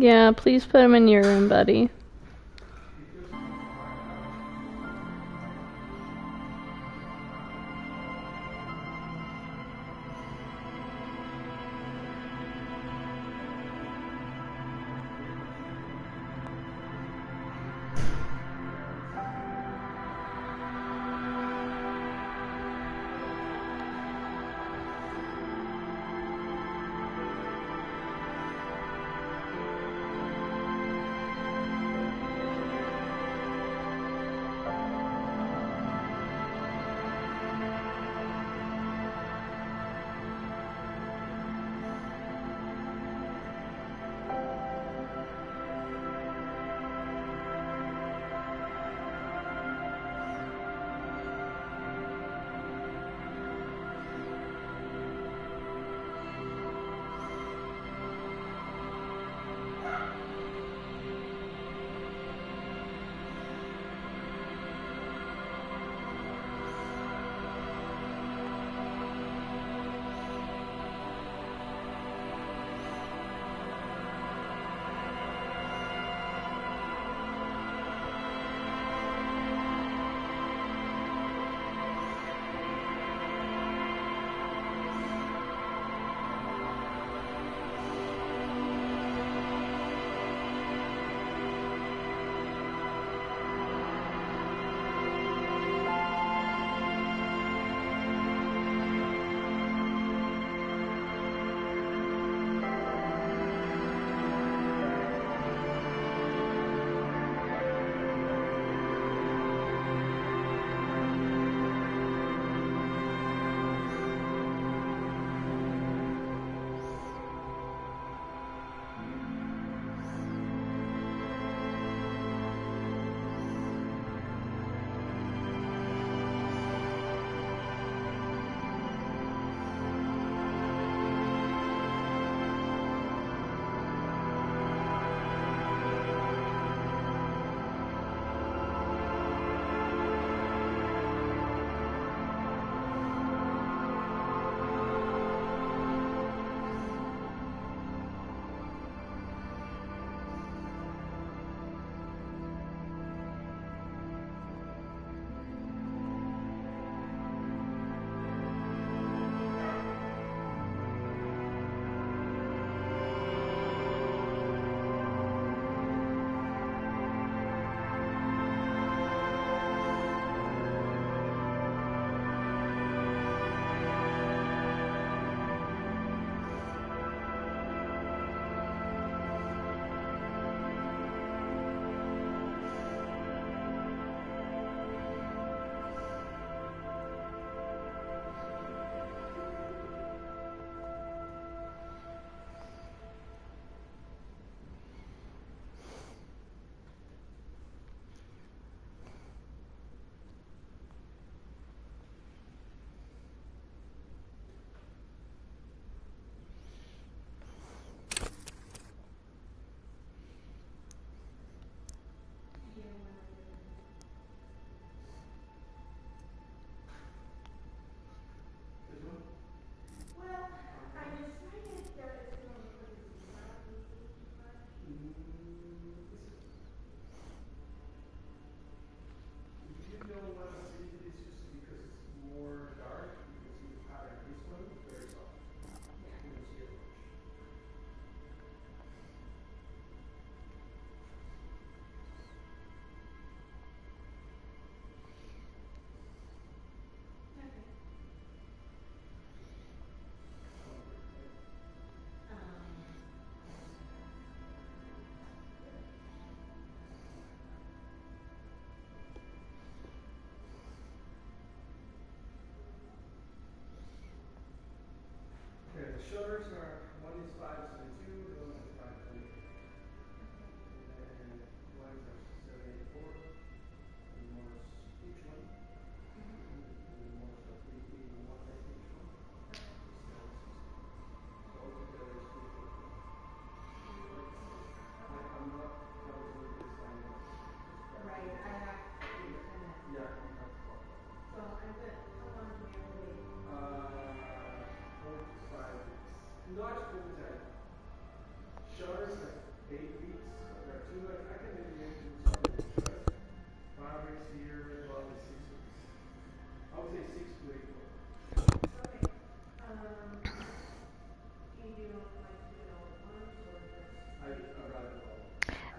Yeah, please put him in your room, buddy.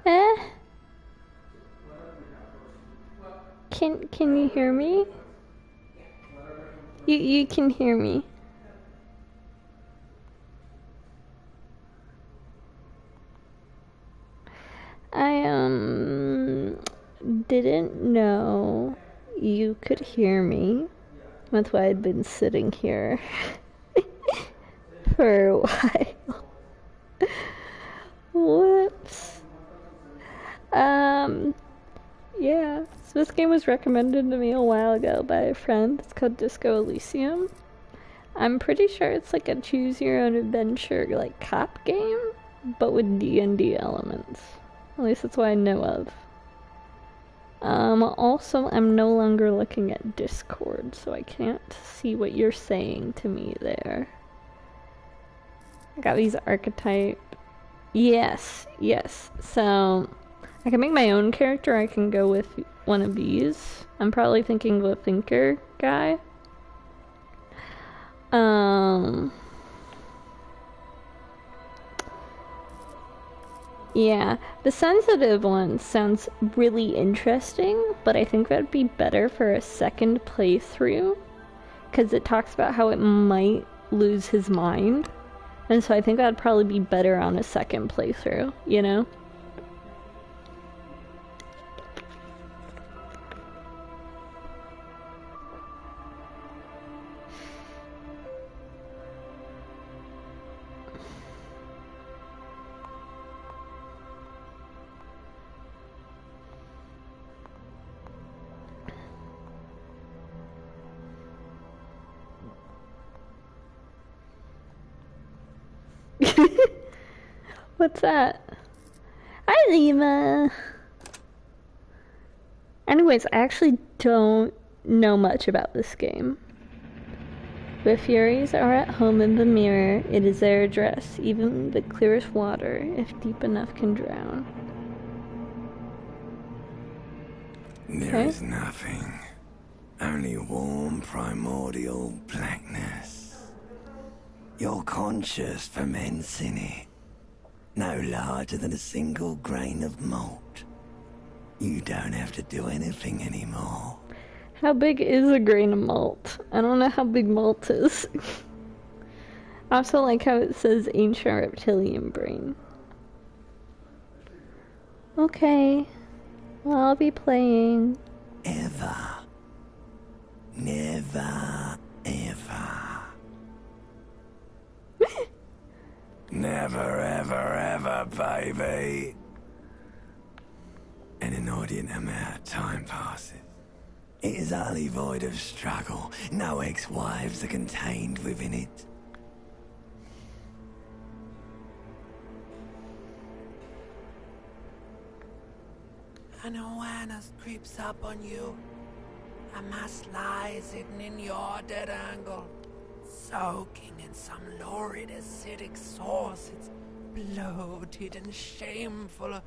Eh? Can you hear me? You can hear me. I didn't know you could hear me. That's why I'd been sitting here for a while. Whoops. Yeah. So this game was recommended to me a while ago by a friend. It's called Disco Elysium. I'm pretty sure it's like a choose your own adventure like cop game, but with D&D elements. At least that's what I know of. Also, I'm no longer looking at Discord, so I can't see what you're saying to me there. I got these archetype. Yes. So, I can make my own character. I can go with one of these. I'm probably thinking of a thinker guy. Yeah, the sensitive one sounds really interesting, but I think that'd be better for a second playthrough, because it talks about how it might lose his mind, and so I think that'd probably be better on a second playthrough, you know? What's that? Hi, Lima! Anyways, I actually don't know much about this game. The Furies are at home in the mirror. It is their address. Even the clearest water, if deep enough, can drown. There is nothing. Only warm primordial blackness. Your conscious ferments in it. No larger than a single grain of malt. You don't have to do anything anymore. How big is a grain of malt? I don't know how big malt is. I also like how it says ancient reptilian brain. Okay. Well, I'll be playing. Ever. Never, ever. Never, ever, baby. An inordinate amount of time passes. It is utterly void of struggle. No ex-wives are contained within it. An awareness creeps up on you. A mass lies hidden in your dead angle, soaking in some lurid acidic sauce. It's bloated and shameful. A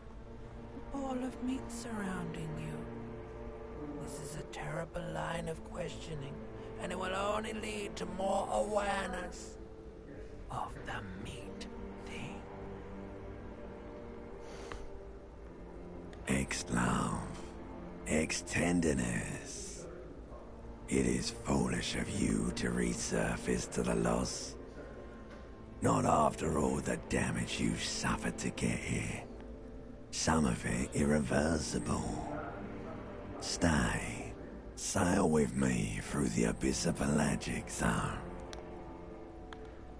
ball of meat surrounding you. This is a terrible line of questioning, and it will only lead to more awareness of the meat thing. Ex-love, ex-tenderness. It is foolish of you to resurface to the loss. Not after all the damage you've suffered to get here. Some of it irreversible. Stay. Sail with me through the abyss of Pelagic Zone.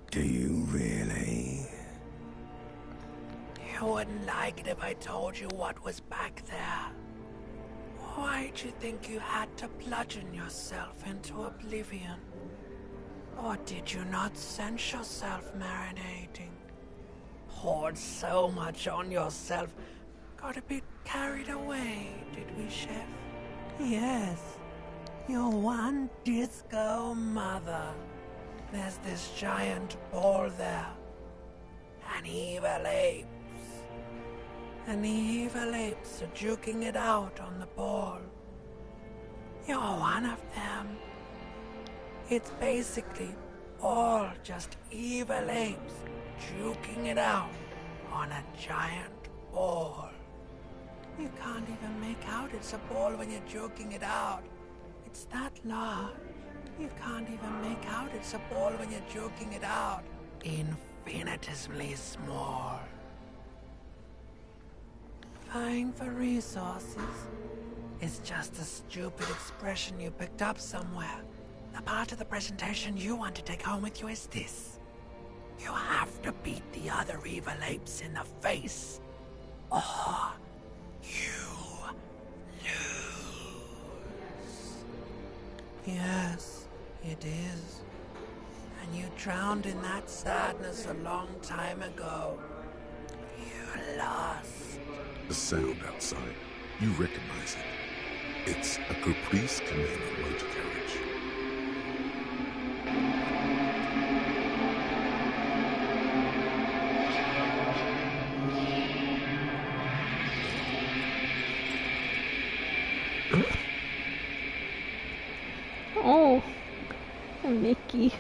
Do you really? You wouldn't like it if I told you what was back there. Why'd you think you had to bludgeon yourself into oblivion? Or did you not sense yourself marinating? Poured so much on yourself, got a bit carried away, did we, Chef? Yes, your one disco mother. There's this giant ball there. An evil apes. And the evil apes are juking it out on the ball. You're one of them. It's basically all just evil apes juking it out on a giant ball. You can't even make out it's a ball when you're joking it out. It's that large. You can't even make out it's a ball when you're joking it out. Infinitesimally small. Vying for resources is just a stupid expression you picked up somewhere. The part of the presentation you want to take home with you is this. You have to beat the other evil apes in the face, or you lose. Yes, it is. And you drowned in that sadness a long time ago. You lost. The sound outside. You recognize it. It's a Caprice commanding motor carriage. Oh, Mickey.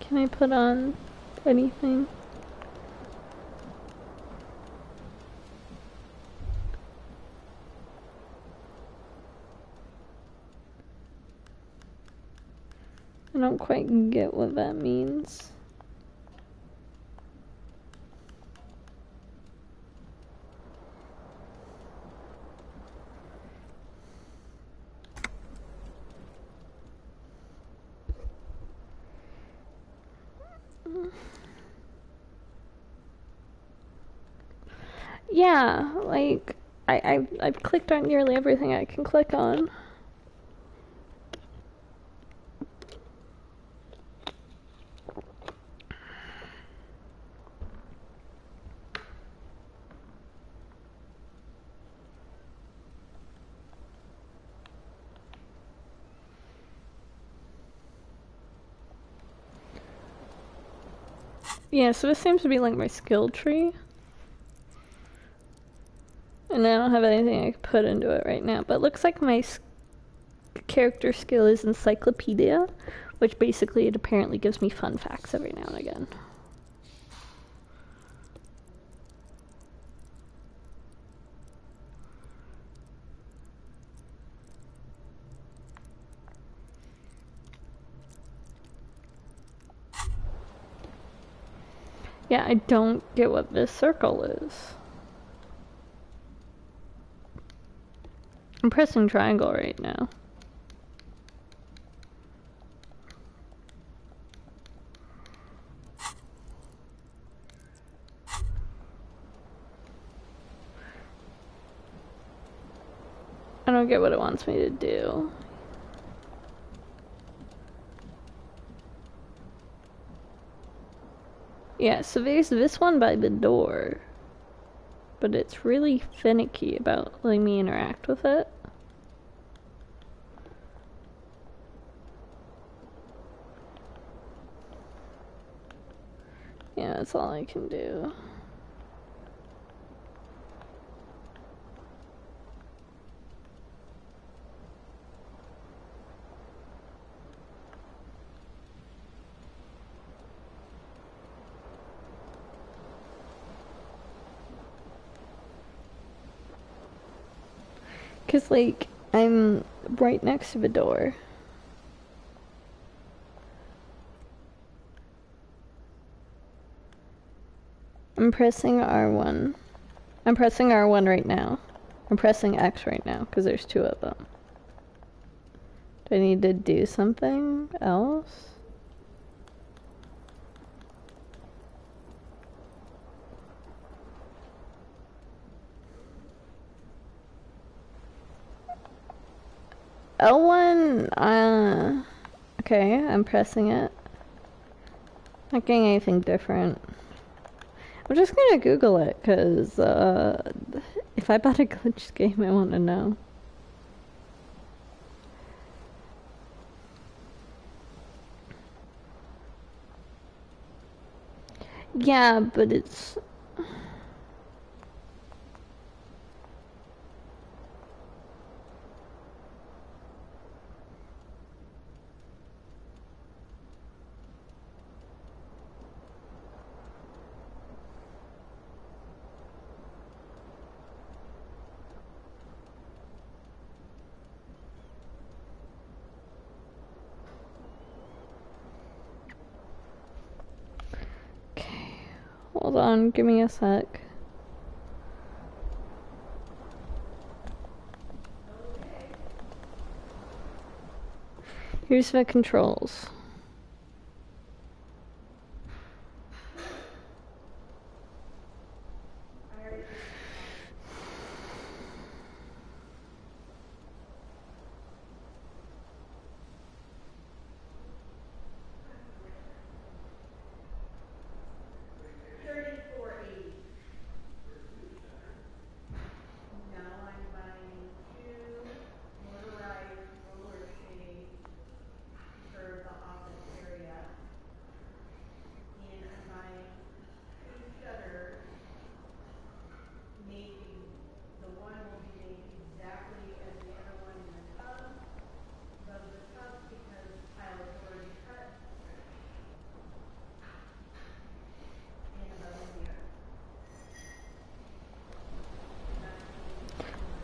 Can I put on anything? I don't quite get what that means. Yeah, like I've clicked on nearly everything I can click on. Yeah, so this seems to be like my skill tree. And I don't have anything I can put into it right now, but it looks like my character skill is encyclopedia, which basically it apparently gives me fun facts every now and again. Yeah, I don't get what this circle is. I'm pressing triangle right now. I don't get what it wants me to do. Yeah, so there's this one by the door. But it's really finicky about letting me interact with it. Yeah, that's all I can do. Cause like, I'm right next to the door. I'm pressing R1. I'm pressing R1 right now. I'm pressing X right now, because there's two of them. Do I need to do something else? L1, okay, I'm pressing it. Not getting anything different. I'm just gonna Google it, because, if I bought a glitch game, I want to know. Yeah, but it's... Okay, hold on, give me a sec. Here's the controls.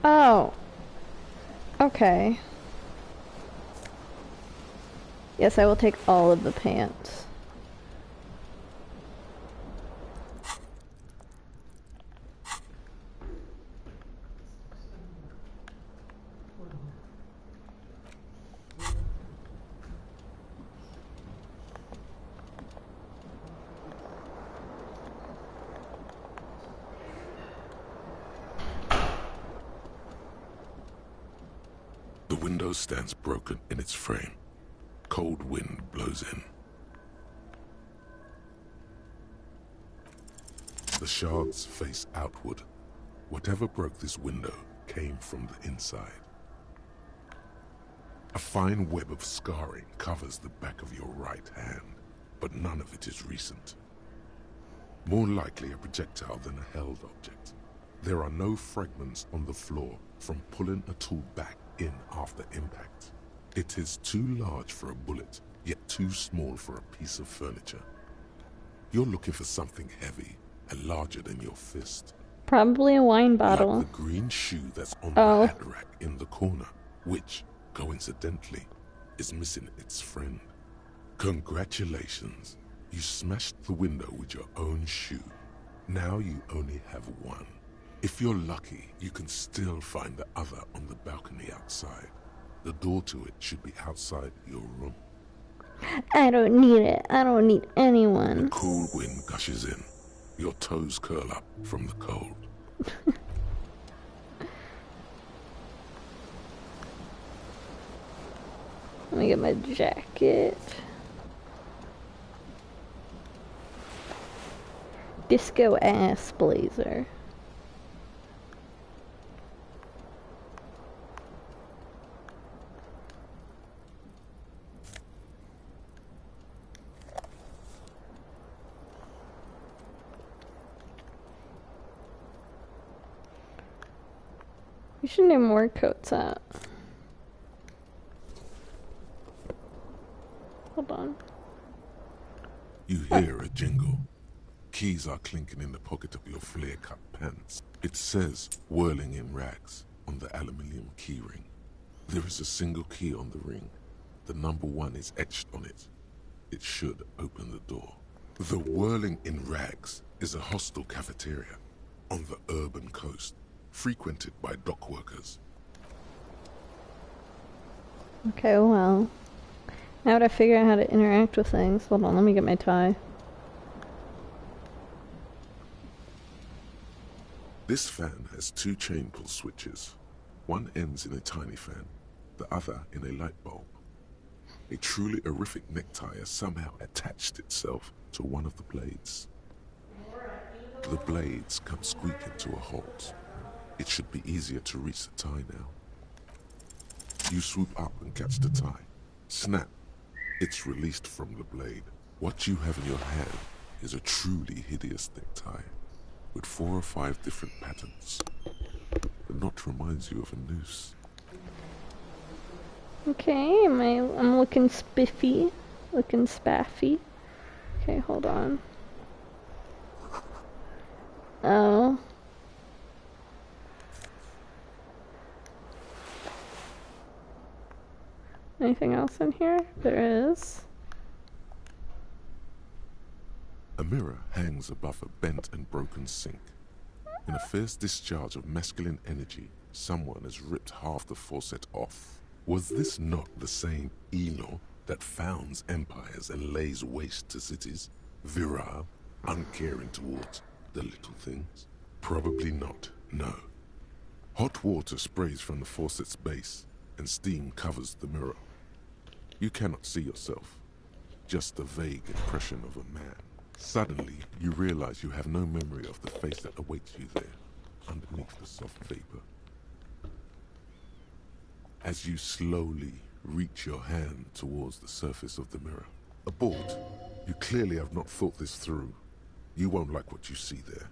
Oh. Okay. Yes, I will take all of the pants. The window stands broken in its frame. Cold wind blows in. The shards face outward. Whatever broke this window came from the inside. A fine web of scarring covers the back of your right hand, but none of it is recent. More likely a projectile than a held object. There are no fragments on the floor from pulling a tool back in after impact. It is too large for a bullet, yet too small for a piece of furniture. You're looking for something heavy and larger than your fist. Probably a wine bottle. Like the green shoe that's on the hat rack in the corner, which, coincidentally, is missing its friend. Congratulations. You smashed the window with your own shoe. Now you only have one. If you're lucky, you can still find the other on the balcony outside. The door to it should be outside your room. I don't need it. I don't need anyone. The cool wind gushes in. Your toes curl up from the cold. Let me get my jacket. Disco ass blazer. We should name more coats out. Hold on. You hear a jingle. Keys are clinking in the pocket of your flare-cut pants. It says, "Whirling in Rags," on the aluminium keyring. There is a single key on the ring. The number 1 is etched on it. It should open the door. The Whirling in Rags is a hostel cafeteria on the urban coast, frequented by dock workers. Okay, well. Now that I figure out how to interact with things. Hold on, let me get my tie. This fan has 2 chain pull switches. One ends in a tiny fan, the other in a light bulb. A truly horrific necktie has somehow attached itself to one of the blades. The blades come squeaking to a halt. It should be easier to reach the tie now. You swoop up and catch the tie. Snap. It's released from the blade. What you have in your hand is a truly hideous necktie, with 4 or 5 different patterns. The knot reminds you of a noose. Okay, I'm looking spiffy. Looking spaffy. Okay, hold on. Oh. Anything else in here? There is. A mirror hangs above a bent and broken sink. In a fierce discharge of masculine energy, someone has ripped half the faucet off. Was this not the same Elo that founds empires and lays waste to cities? Virile, uncaring towards the little things? Probably not, no. Hot water sprays from the faucet's base, and steam covers the mirror. You cannot see yourself, just the vague impression of a man. Suddenly, you realize you have no memory of the face that awaits you there, underneath the soft vapor. As you slowly reach your hand towards the surface of the mirror. Abort. You clearly have not thought this through. You won't like what you see there,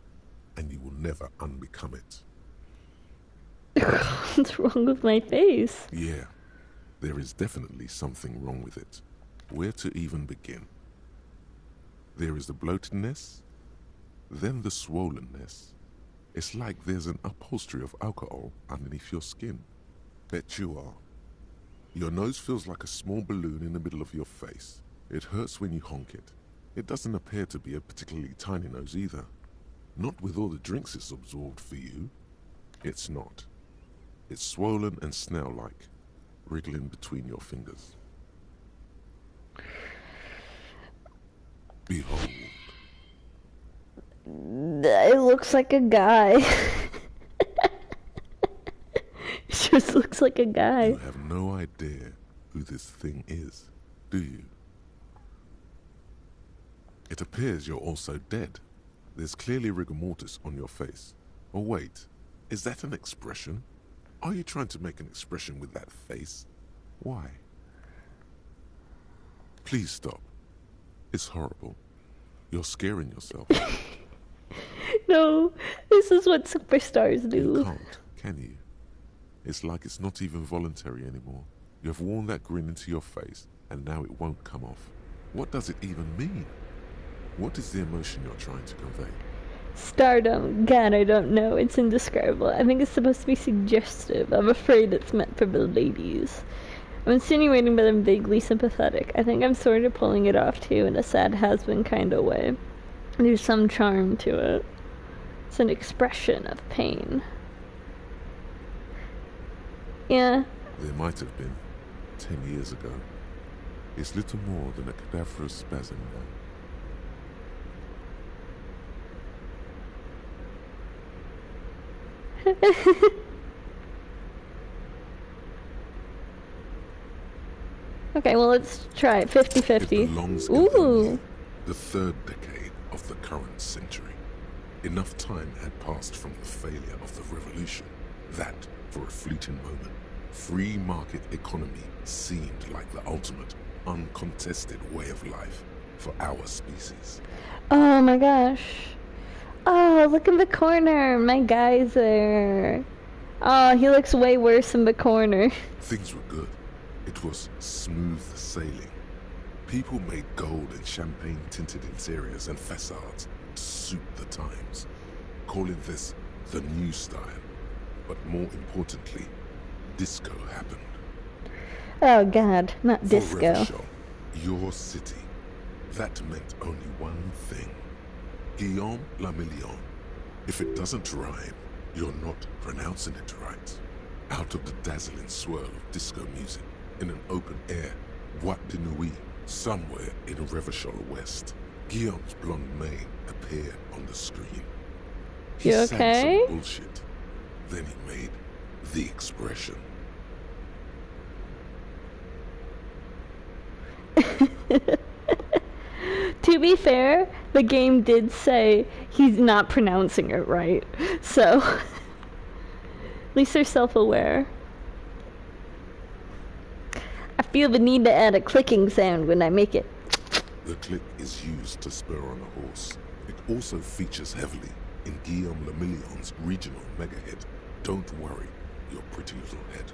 and you will never unbecome it. What's wrong with my face? Yeah, there is definitely something wrong with it. Where to even begin? There is the bloatedness, then the swollenness, It's like there's an upholstery of alcohol underneath your skin. Bet you are. Your nose feels like a small balloon in the middle of your face. It hurts when you honk it. It doesn't appear to be a particularly tiny nose either. Not with all the drinks it's absorbed for you. It's not. It's swollen and snail-like, wriggling between your fingers. Behold. It looks like a guy. It just looks like a guy. You have no idea who this thing is, do you? It appears you're also dead. There's clearly rigor mortis on your face. Oh wait, is that an expression? Are you trying to make an expression with that face? Why? Please stop. It's horrible. You're scaring yourself. No, this is what superstars do. You can't, can you? It's like it's not even voluntary anymore. You have worn that grin into your face, and now it won't come off. What does it even mean? What is the emotion you're trying to convey? Stardom. God, I don't know. It's indescribable. I think it's supposed to be suggestive. I'm afraid it's meant for the ladies. I'm insinuating that I'm vaguely sympathetic. I think I'm sort of pulling it off too in a sad has-been kind of way. There's some charm to it. It's an expression of pain. Yeah. There might have been 10 years ago. It's little more than a cadaverous spasm now. Okay, well, let's try it. 50-50. It belongs in only the third decade of the current century. Enough time had passed from the failure of the revolution that, for a fleeting moment, free market economy seemed like the ultimate, uncontested way of life for our species. Oh my gosh. Oh, look in the corner. My guy's there. Oh, he looks way worse in the corner. Things were good. It was smooth sailing. People made gold and champagne-tinted interiors and facades to suit the times, calling this the new style. But more importantly, disco happened. Oh god, not For disco. Revachol, your city, that meant only one thing. Guillaume Lamillion. If it doesn't rhyme, you're not pronouncing it right. Out of the dazzling swirl of disco music, in an open air, Boîte de Nuit, somewhere in Revachol West, Guillaume's blonde mane appeared on the screen. He You sang okay? some bullshit. Then he made the expression. To be fair, the game did say he's not pronouncing it right. So, at least they're self-aware. I feel the need to add a clicking sound when I make it. The click is used to spur on a horse. It also features heavily in Guillaume Lamillion's regional mega hit, Don't Worry, Your Pretty Little Head.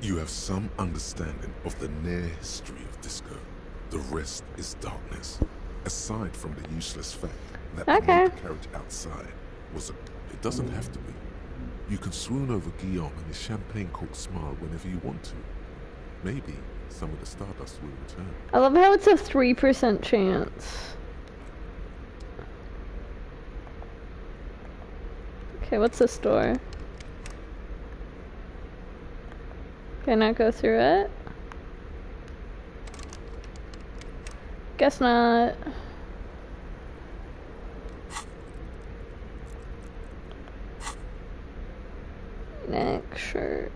You have some understanding of the near history of disco. The rest is darkness. Aside from the useless fact that the motor carriage outside was a... It doesn't have to be. You can swoon over Guillaume and his champagne-corked smile whenever you want to. Maybe some of the stardust will return. I love how it's a 3% chance. Okay, what's the store? Can I go through it? Guess not. Neck shirt.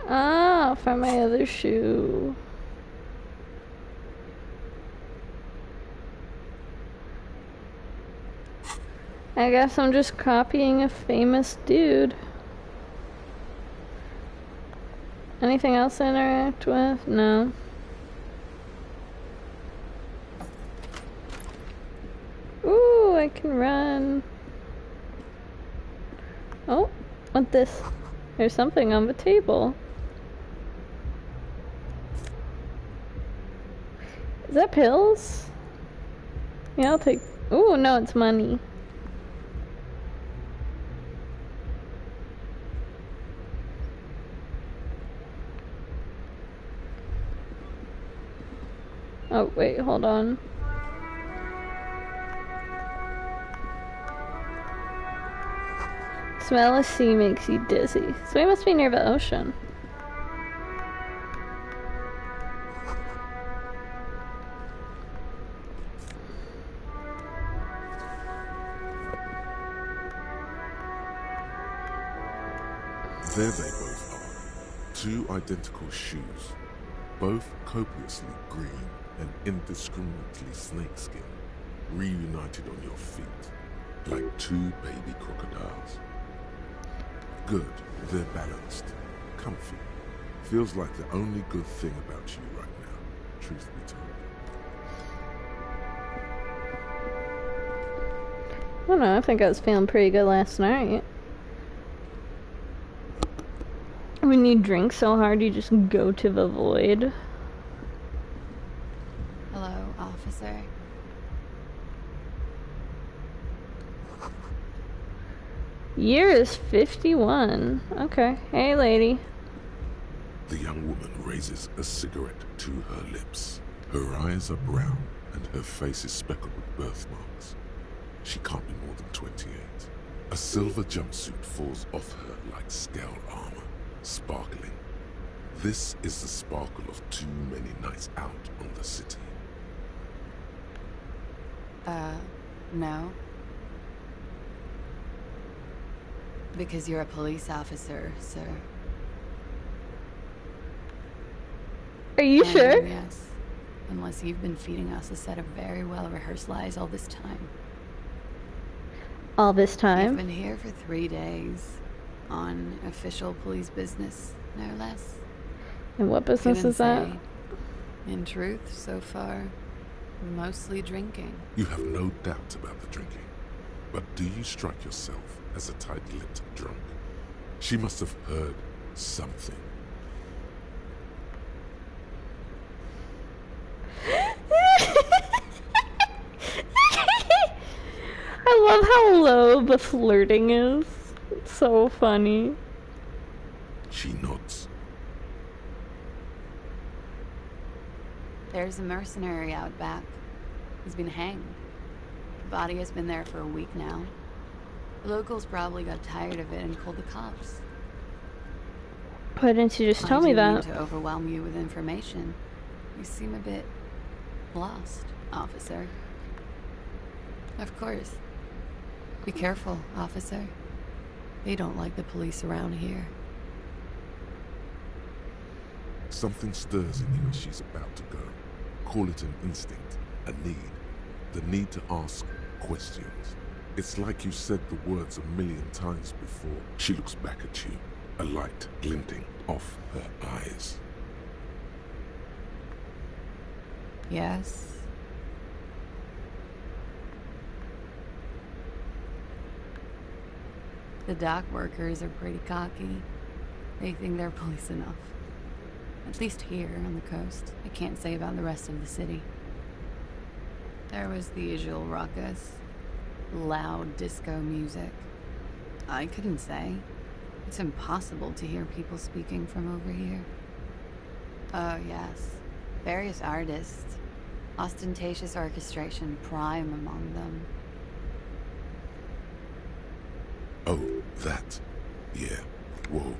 Ah, for my other shoe. I guess I'm just copying a famous dude. Anything else to interact with? No. Ooh, I can run. Oh, what's this? There's something on the table. Is that pills? Yeah, I'll take... Ooh, no, it's money. Oh, wait, hold on. Smell of sea makes you dizzy. So we must be near the ocean. There they both are. Two identical shoes, both copiously green and indiscriminately snakeskin, reunited on your feet, like two baby crocodiles. Good, they're balanced, comfy. Feels like the only good thing about you right now, truth be told. I don't know, I think I was feeling pretty good last night. When you drink so hard, you just go to the void. Hello, officer. Year is 51. Okay. Hey, lady. The young woman raises a cigarette to her lips. Her eyes are brown and her face is speckled with birthmarks. She can't be more than 28. A silver jumpsuit falls off her like scale armor, sparkling. This is the sparkle of too many nights out on the city. No. Because you're a police officer, sir. Are you sure? Yes. Unless you've been feeding us a set of very well-rehearsed lies all this time. All this time? You've been here for 3 days. On official police business, no less. And what business Couldn't is that? say. In truth, so far, mostly drinking. You have no doubt about the drinking. But do you strike yourself as a tight-lipped drunk? She must have heard something. I love how low the flirting is. It's so funny. She nods. There's a mercenary out back. He's been hanged. The body has been there for a week now. The locals probably got tired of it and called the cops. Why didn't you just tell me I didn't that? mean to overwhelm you with information. You seem a bit lost, officer. Of course. Be careful, officer. They don't like the police around here. Something stirs in you as she's about to go. Call it an instinct, a need. The need to ask questions. It's like you said the words 1,000,000 times before. She looks back at you, a light glinting off her eyes. Yes. The dock workers are pretty cocky. They think they're police enough. At least here on the coast. I can't say about the rest of the city. There was the usual ruckus. Loud disco music. I couldn't say. It's impossible to hear people speaking from over here. Oh, yes. Various artists. Ostentatious orchestration prime among them. Oh, that. Yeah. Whoa.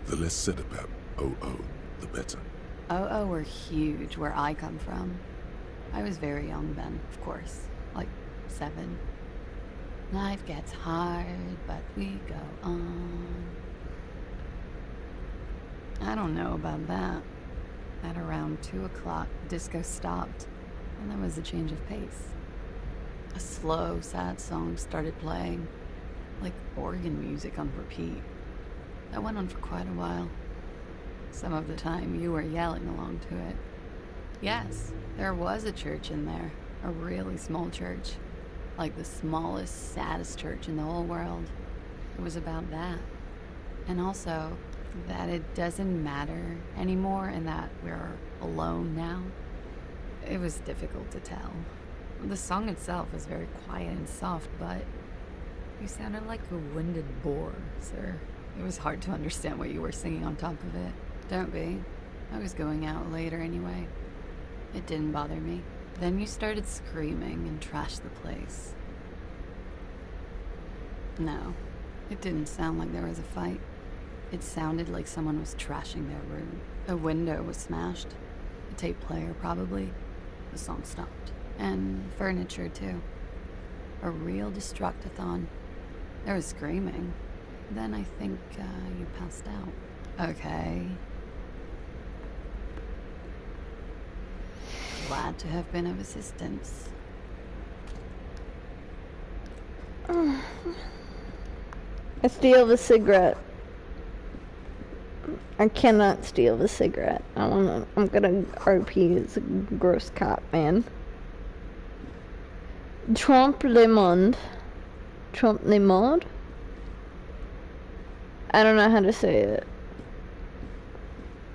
The less said about OO, the better. OO were huge where I come from. I was very young then, of course. Like 7. Life gets hard, but we go on. I don't know about that. At around 2 o'clock, disco stopped, and there was a change of pace. A slow, sad song started playing, like organ music on repeat. That went on for quite a while. Some of the time, you were yelling along to it. Yes, there was a church in there, a really small church. Like the smallest, saddest church in the whole world. It was about that. And also, that it doesn't matter anymore and that we're alone now. It was difficult to tell. The song itself was very quiet and soft, but you sounded like a winded boar, sir. It was hard to understand what you were singing on top of it. Don't be. I was going out later anyway. It didn't bother me. Then you started screaming and trashed the place. No, it didn't sound like there was a fight. It sounded like someone was trashing their room. A window was smashed. A tape player, probably. The song stopped. And furniture, too. A real destructathon. There was screaming. Then I think you passed out. Okay. Glad to have been of assistance. I steal the cigarette. I cannot steal the cigarette. I'm gonna RP as a gross cop, man. Trompe le monde. Trompe le monde? I don't know how to say it.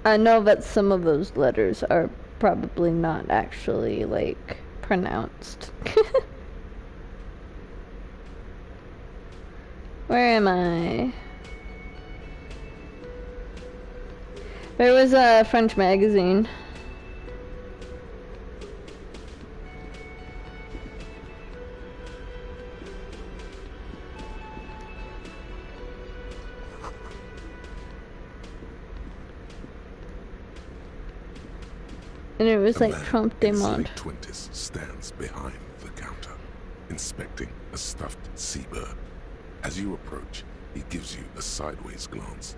I know that some of those letters are probably not actually, like, pronounced. Where am I? There was a French magazine. And it was like Trompe le monde. A man in 20s stands behind the counter, inspecting a stuffed seabird. As you approach, he gives you a sideways glance,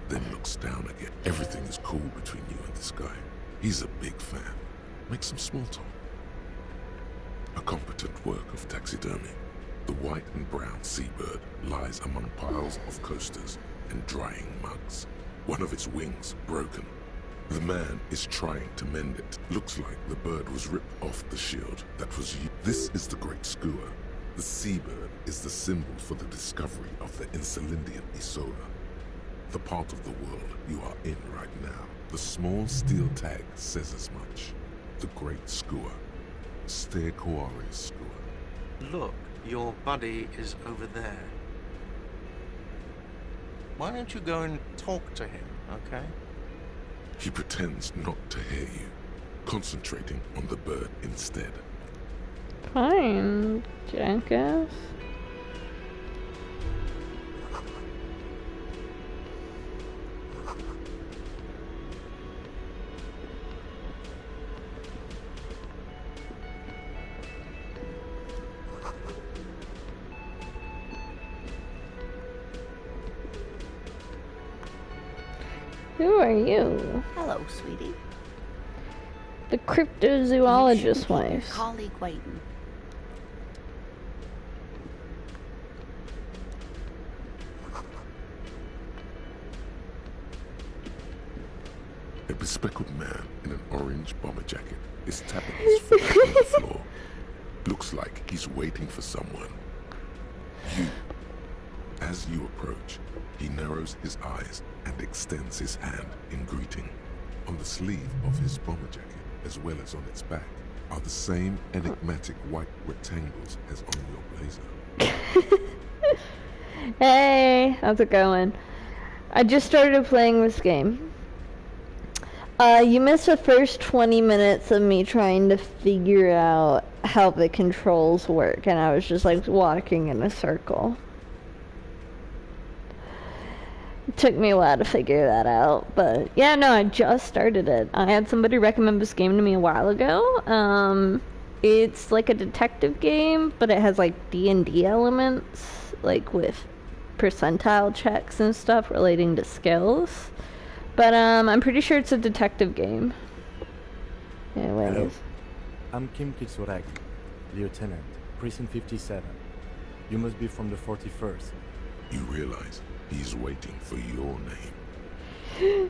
then looks down again. Everything is cool between you and this guy. He's a big fan. Make some small talk. A competent work of taxidermy. The white and brown seabird lies among piles of coasters and drying mugs. One of its wings broken. The man is trying to mend it. Looks like the bird was ripped off the shield that was used. This is the Great Skua. The seabird is the symbol for the discovery of the Insulindian Isola. The part of the world you are in right now. The small steel tag says as much. The Great Skua. Steaquari Skua. Look, your buddy is over there. Why don't you go and talk to him, okay? He pretends not to hear you, concentrating on the bird instead. Fine, jackass. Who are you? Hello, sweetie. The cryptozoologist wife. Colleague waiting. A bespectacled man in an orange bomber jacket is tapping his foot on the floor. Looks like he's waiting for someone. As you approach, he narrows his eyes and extends his hand in greeting. On the sleeve of his bomber jacket, as well as on its back, are the same enigmatic white rectangles as on your blazer. Hey, how's it going? I just started playing this game. You missed the first 20 minutes of me trying to figure out how the controls work, and I was just like walking in a circle. It took me a while to figure that out, but yeah, no, I just started it. I had somebody recommend this game to me a while ago. It's like a detective game, but it has like D&D elements, like with percentile checks and stuff relating to skills. But I'm pretty sure it's a detective game. Anyways. Hello. I'm Kim Kitsuragi, Lieutenant, Precinct 57. You must be from the 41st. You realize he's waiting for your name.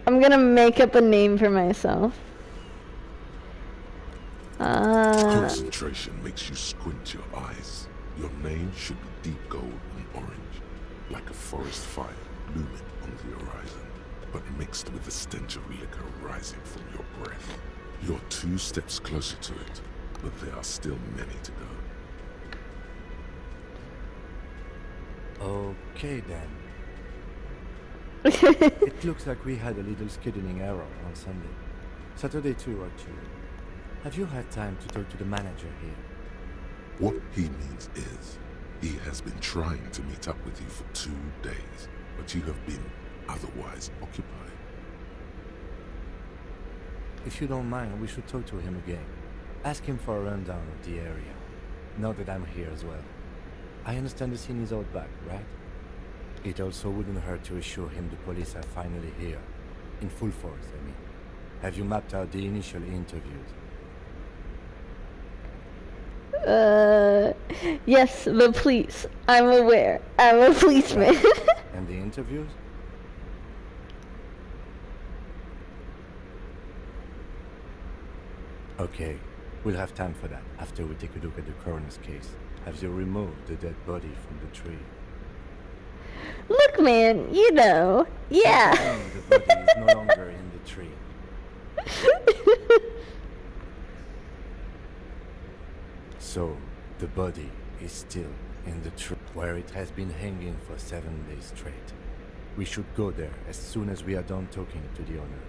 I'm gonna make up a name for myself. Concentration makes you squint your eyes. Your name should be deep gold and orange, like a forest fire looming on the horizon. but mixed with the stench of liquor rising from your breath. You're 2 steps closer to it, but there are still many to go. Okay then. It looks like we had a little scheduling error on Sunday. Saturday too, actually. Have you had time to talk to the manager here? What he means is, he has been trying to meet up with you for 2 days, but you have been otherwise occupied. If you don't mind, we should talk to him again. Ask him for a rundown of the area. Now that I'm here as well. I understand the scene is out back, right? It also wouldn't hurt to assure him the police are finally here. In full force, I mean. Have you mapped out the initial interviews? Yes, the police. I'm aware. I'm a policeman. And the interviews? Okay, we'll have time for that after we take a look at the coroner's case. Have you removed the dead body from the tree? Look, man, you know. Yeah. The body is no longer in the tree. So, the body is still in the tree where it has been hanging for 7 days straight. We should go there as soon as we are done talking to the owner.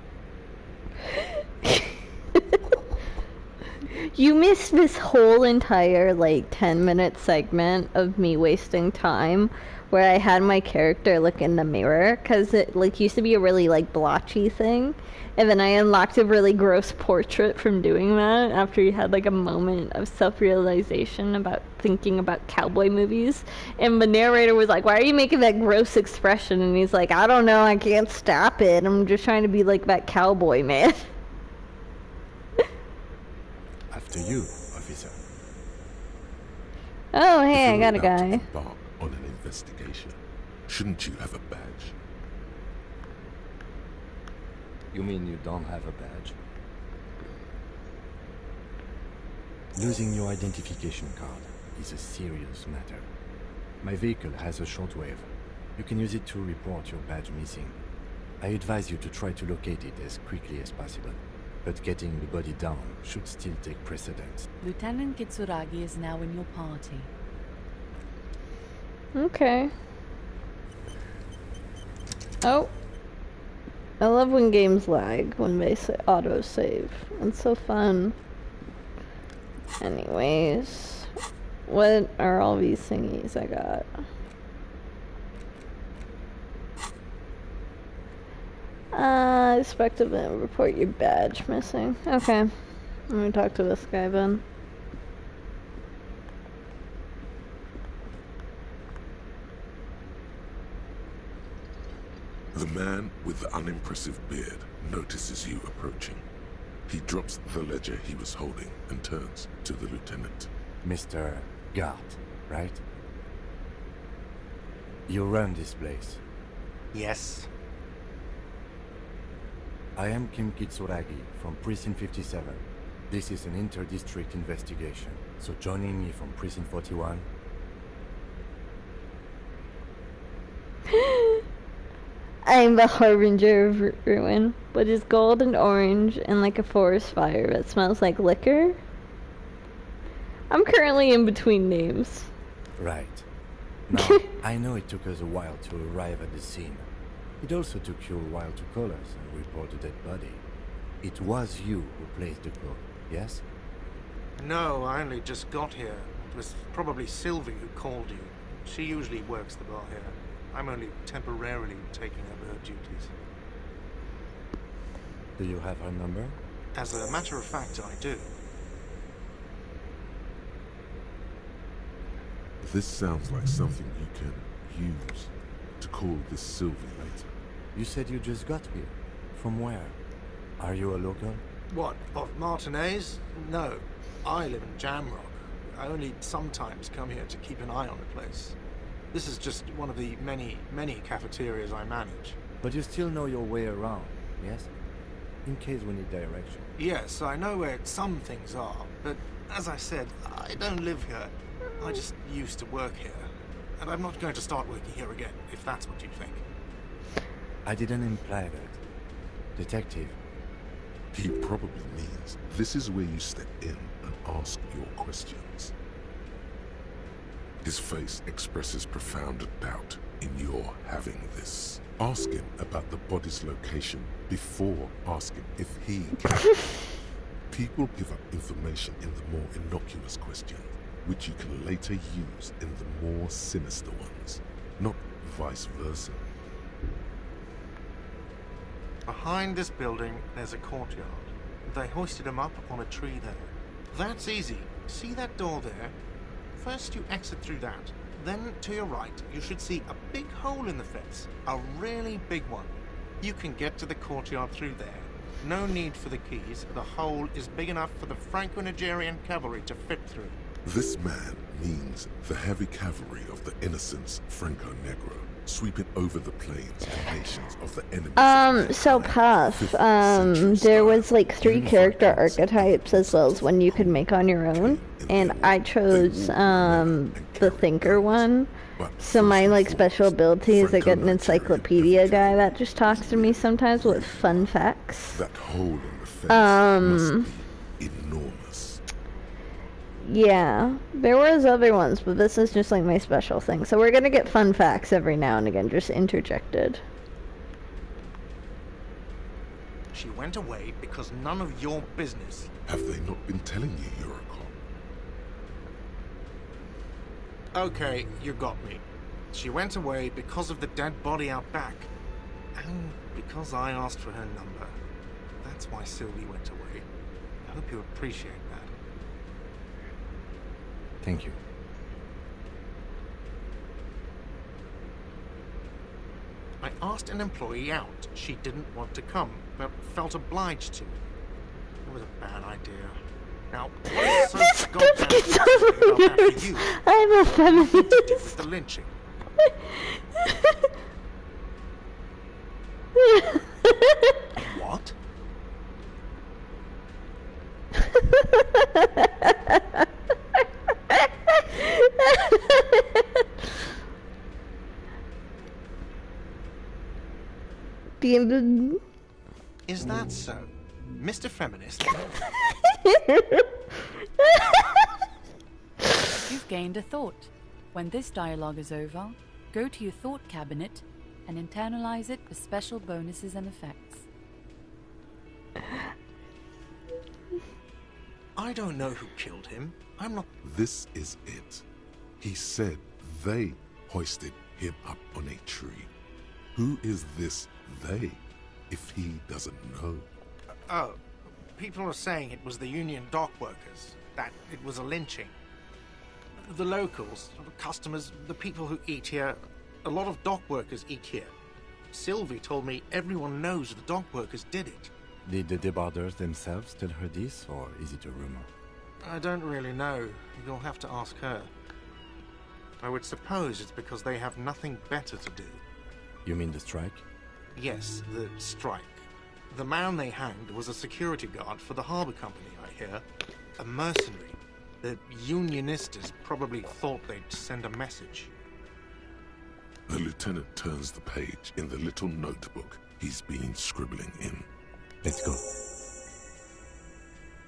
You missed this whole entire, like, 10-minute segment of me wasting time where I had my character look in the mirror, because it, like, used to be a really, like, blotchy thing, and then I unlocked a really gross portrait from doing that after you had, like, a moment of self-realization about thinking about cowboy movies, and the narrator was like, why are you making that gross expression? And he's like, I don't know, I can't stop it, I'm just trying to be like that cowboy man. After you, officer. Oh, hey, If I you're got a about to guy. embark on an investigation, shouldn't you have a badge? You mean you don't have a badge? Losing your identification card is a serious matter. My vehicle has a shortwave. You can use it to report your badge missing. I advise you to try to locate it as quickly as possible. But getting the body down should still take precedence. Lieutenant Kitsuragi is now in your party. Okay. Oh. I love when games lag, when they say auto-save. It's so fun. Anyways. What are all these thingies I got? Expect event, report your badge missing. Okay. Let me talk to this guy then. The man with the unimpressive beard notices you approaching. He drops the ledger he was holding and turns to the lieutenant. Mr. Gart, right? You run this place. Yes. I am Kim Kitsuragi from Precinct 57. This is an inter-district investigation, so joining me from Precinct 41... I'm the harbinger of ruin, but is gold and orange and like a forest fire that smells like liquor. I'm currently in between names. Right. Now, I know it took us a while to arrive at the scene. It also took you a while to call us and report the dead body. It was you who placed the call, yes? No, I only just got here. It was probably Sylvie who called you. She usually works the bar here. I'm only temporarily taking over her duties. Do you have her number? As a matter of fact, I do. This sounds like something you can use to call this Sylvie later. You said you just got here. From where? Are you a local? What, of Martinez? No. I live in Jamrock. I only sometimes come here to keep an eye on the place. This is just one of the many cafeterias I manage. But you still know your way around, yes? In case we need direction. Yes, I know where some things are, but as I said, I don't live here. I just used to work here. And I'm not going to start working here again, if that's what you think. I didn't imply that. Detective. He probably means this is where you step in and ask your questions. His face expresses profound doubt in your having this. Ask him about the body's location before asking if he can. People give up information in the more innocuous questions, which you can later use in the more sinister ones, not vice versa. Behind this building, there's a courtyard. They hoisted him up on a tree there. That's easy. See that door there? First you exit through that. Then to your right, you should see a big hole in the fence. A really big one. You can get to the courtyard through there. No need for the keys. The hole is big enough for the Franco-Nigerian cavalry to fit through. This man means the heavy cavalry of the innocents Franco-Negro, sweeping over the plains and nations of the enemy. So Puff, there was like 3 character archetypes as well as one you could make on your own, and I chose, the Thinker one. So my, like, special ability is I get an encyclopedia guy that just talks to me sometimes with fun facts. That hole in the fence must be enormous. Yeah, there was other ones, but this is just like my special thing. So we're gonna get fun facts every now and again, just interjected. She went away because none of your business. Have they not been telling you you're a cop? Okay, you got me. She went away because of the dead body out back. And because I asked for her number. That's why Sylvie went away. I hope you appreciate that. Thank you. I asked an employee out. She didn't want to come, but felt obliged to. It was a bad idea. Now, what is so goddamn about that for you? I'm a feminist. Nothing to do with the lynching. What? Is that so? Mr. Feminist? You've gained a thought. When this dialogue is over, go to your thought cabinet and internalize it for special bonuses and effects. I don't know who killed him. I'm not... This is it. He said they hoisted him up on a tree. Who is this they, if he doesn't know? Oh, people are saying it was the union dock workers, that it was a lynching. The locals, the customers, the people who eat here, a lot of dock workers eat here. Sylvie told me everyone knows the dock workers did it. Did the debarders themselves tell her this, or is it a rumor? I don't really know. You'll have to ask her. I would suppose it's because they have nothing better to do. You mean the strike? Yes, the strike. The man they hanged was a security guard for the harbor company, I hear. A mercenary. The Unionistas probably thought they'd send a message. The lieutenant turns the page in the little notebook he's been scribbling in. Let's go.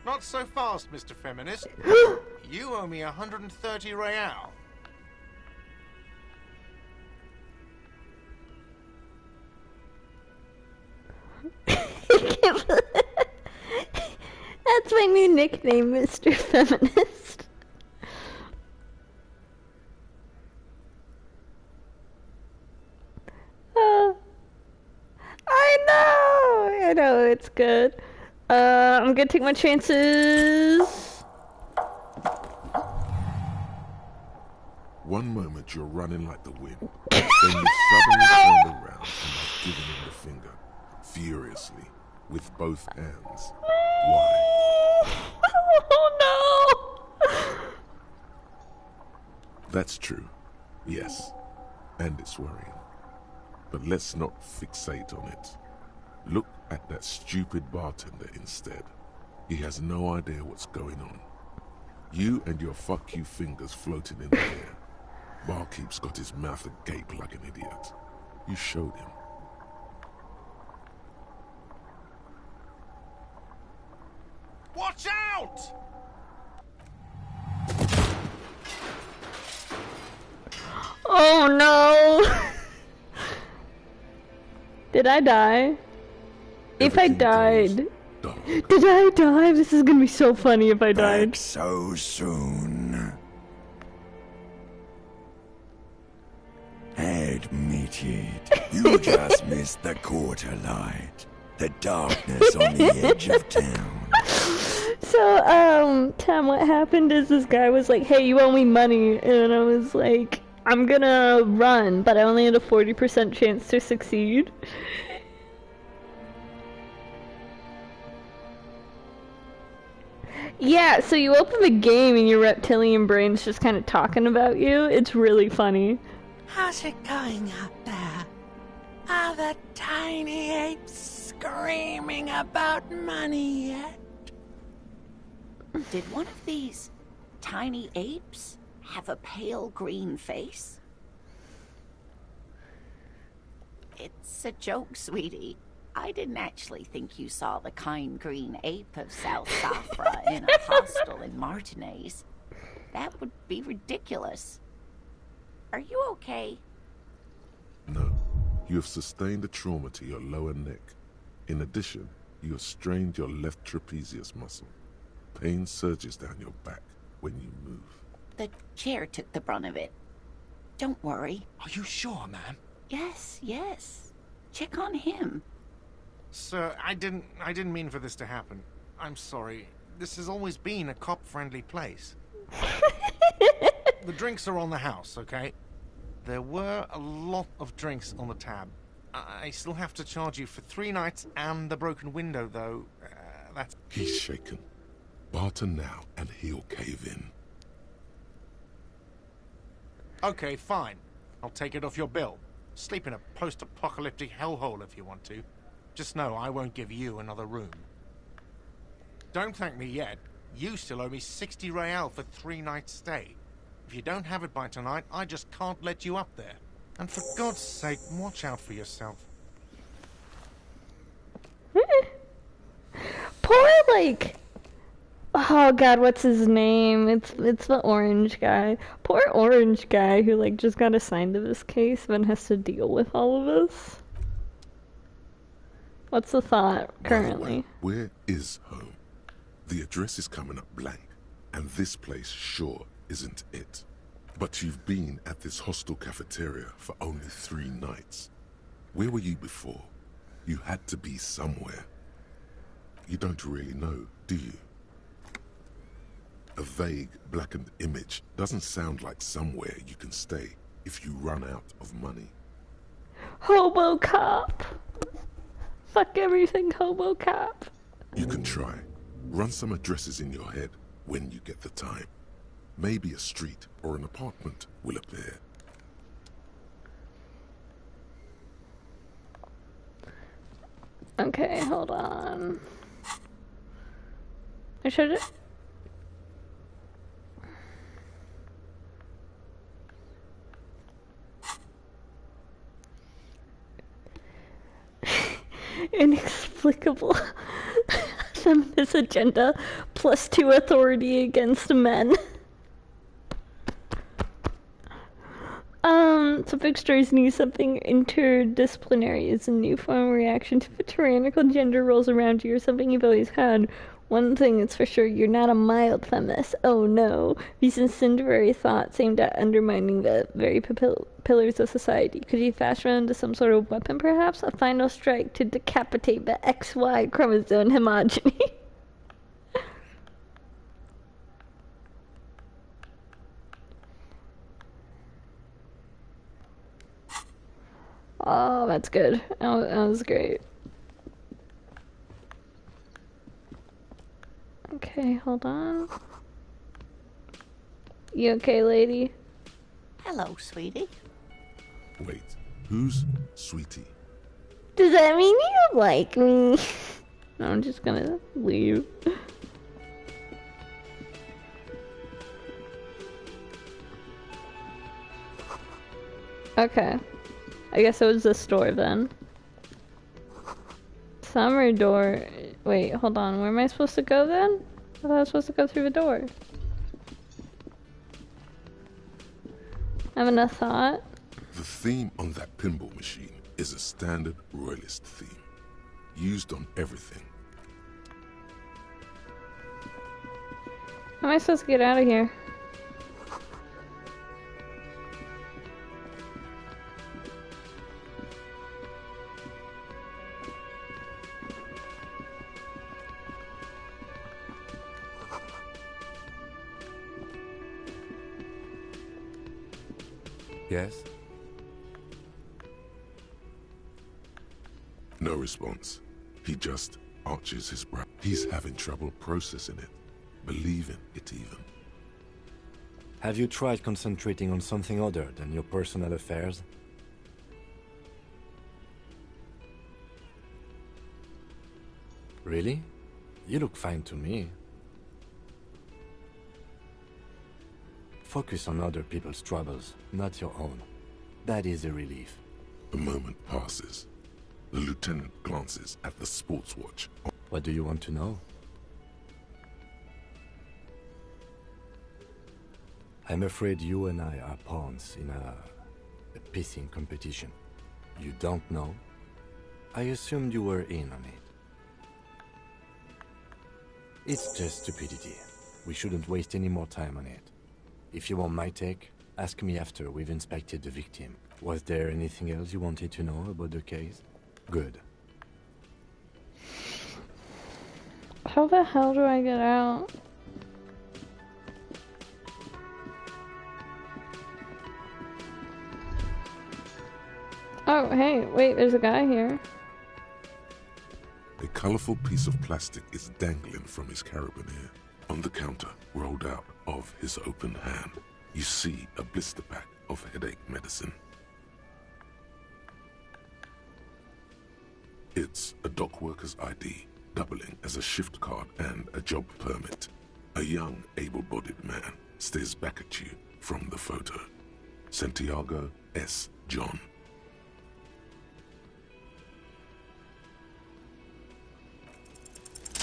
Not so fast, Mr. Feminist. You owe me 130 real. That's my new nickname, Mr. Feminist. I know, it's good. I'm gonna take my chances. One moment you're running like the wind, then you suddenly turn around and are giving him the finger, furiously, with both hands. Why? Oh no! That's true, yes, and it's worrying. But let's not fixate on it. Look at that stupid bartender instead. He has no idea what's going on. You and your fuck you fingers floating in the air. Barkeep's got his mouth agape like an idiot. You showed him. Did I die? If I Everything died... goes dark. Did I die? This is gonna be so funny if I died. Back so soon. Admit it, you just missed the quarter light. The darkness on the edge of town. So, Tam, what happened is this guy was like, hey, you owe me money, and I was like, I'm gonna run, but I only had a 40% chance to succeed. Yeah, so you open the game and your reptilian brain's just kind of talking about you. It's really funny. How's it going out there? Are the tiny apes screaming about money yet? Did one of these tiny apes have a pale green face? It's a joke, sweetie. I didn't actually think you saw the kind green ape of South Safra in a hostel in Martinez. That would be ridiculous. Are you okay? No, you have sustained a trauma to your lower neck. In addition, you have strained your left trapezius muscle. Pain surges down your back when you move. The chair took the brunt of it. Don't worry. Are you sure, ma'am? Yes, yes. Check on him. Sir, I didn't mean for this to happen. I'm sorry. This has always been a cop-friendly place. The drinks are on the house, okay? There were a lot of drinks on the tab. I still have to charge you for 3 nights and the broken window, though. That's... He's shaken. Barter now, and he'll cave in. Okay, fine. I'll take it off your bill. Sleep in a post-apocalyptic hellhole if you want to. Just know I won't give you another room. Don't thank me yet. You still owe me 60 real for 3 nights stay. If you don't have it by tonight, I just can't let you up there. And for God's sake, watch out for yourself. Poor, like... Oh god, what's his name? It's the orange guy. Poor orange guy who, like, just got assigned to this case and has to deal with all of this. What's the thought, currently? Where is home? The address is coming up blank, and this place sure isn't it. But you've been at this hostel cafeteria for only 3 nights. Where were you before? You had to be somewhere. You don't really know, do you? A vague, blackened image doesn't sound like somewhere you can stay if you run out of money. Hobo cop! Fuck everything, hobo cop! You can try. Run some addresses in your head when you get the time. Maybe a street or an apartment will appear. Okay, hold on. I should... Inexplicable feminist agenda +2 authority against men. So fixtures need something interdisciplinary. It's a new form of reaction to the tyrannical gender roles around you or something you've always had. One thing is for sure, you're not a mild feminist. Oh no. These incendiary thoughts aimed at undermining the very pillars of society. Could you fast run into some sort of weapon perhaps? A final strike to decapitate the XY chromosome homogeny. Oh, that's good. That was great. Okay, hold on. You okay, lady? Hello, sweetie. Wait, who's Sweetie? Does that mean you like me? No, I'm just gonna leave. Okay. I guess it was the store then. Summer door. Wait, hold on. Where am I supposed to go then? I thought I was supposed to go through the door. Having a thought? The theme on that pinball machine is a standard royalist theme, used on everything. How am I supposed to get out of here? Yes? No response. He just arches his brow. He's having trouble processing it, believing it even. Have you tried concentrating on something other than your personal affairs? Really? You look fine to me. Focus on other people's troubles, not your own. That is a relief. A moment passes. The lieutenant glances at the sports watch. What do you want to know? I'm afraid you and I are pawns in a pissing competition. You don't know? I assumed you were in on it. It's just stupidity. We shouldn't waste any more time on it. If you want my take, ask me after we've inspected the victim. Was there anything else you wanted to know about the case? Good. How the hell do I get out? Oh, hey, wait, there's a guy here. A colorful piece of plastic is dangling from his carabiner. On the counter, rolled out of his open hand, you see a blister pack of headache medicine. It's a dock worker's ID, doubling as a shift card and a job permit. A young, able-bodied man stares back at you from the photo. Santiago S. John.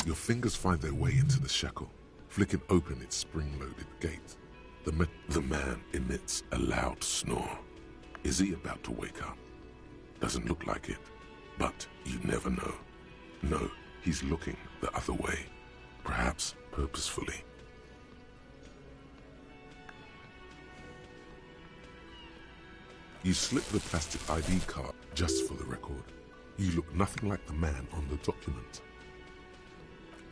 Your fingers find their way into the shackle, flicking open its spring-loaded gate. The man emits a loud snore. Is he about to wake up? Doesn't look like it, but you never know. No, he's looking the other way, perhaps purposefully. You slip the plastic ID card just for the record. You look nothing like the man on the document.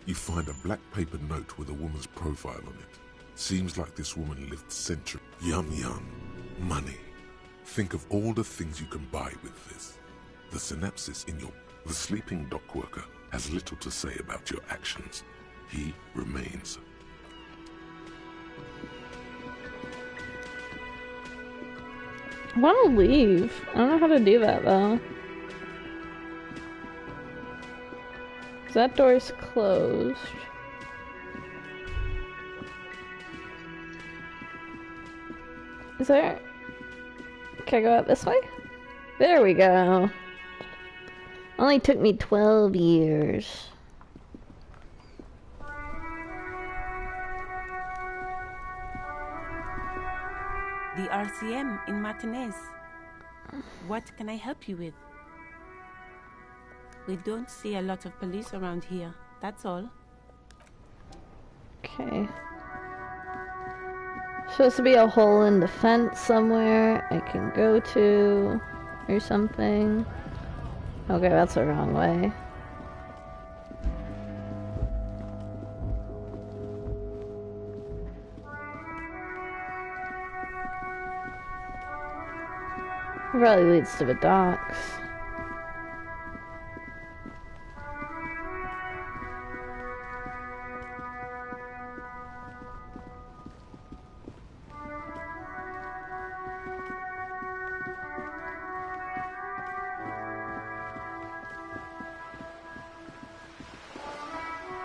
You find a black paper note with a woman's profile on it. Seems like this woman lived centuries. Yum yum. Money. Think of all the things you can buy with this. The synapses in the sleeping dock worker has little to say about your actions. He remains. I want to leave. I don't know how to do that though. That door's closed. Is there... Can I go out this way? There we go. Only took me 12 years. The RCM in Martinez. What can I help you with? We don't see a lot of police around here, that's all. Okay. Supposed to be a hole in the fence somewhere I can go to, or something. Okay, that's the wrong way. It probably leads to the docks.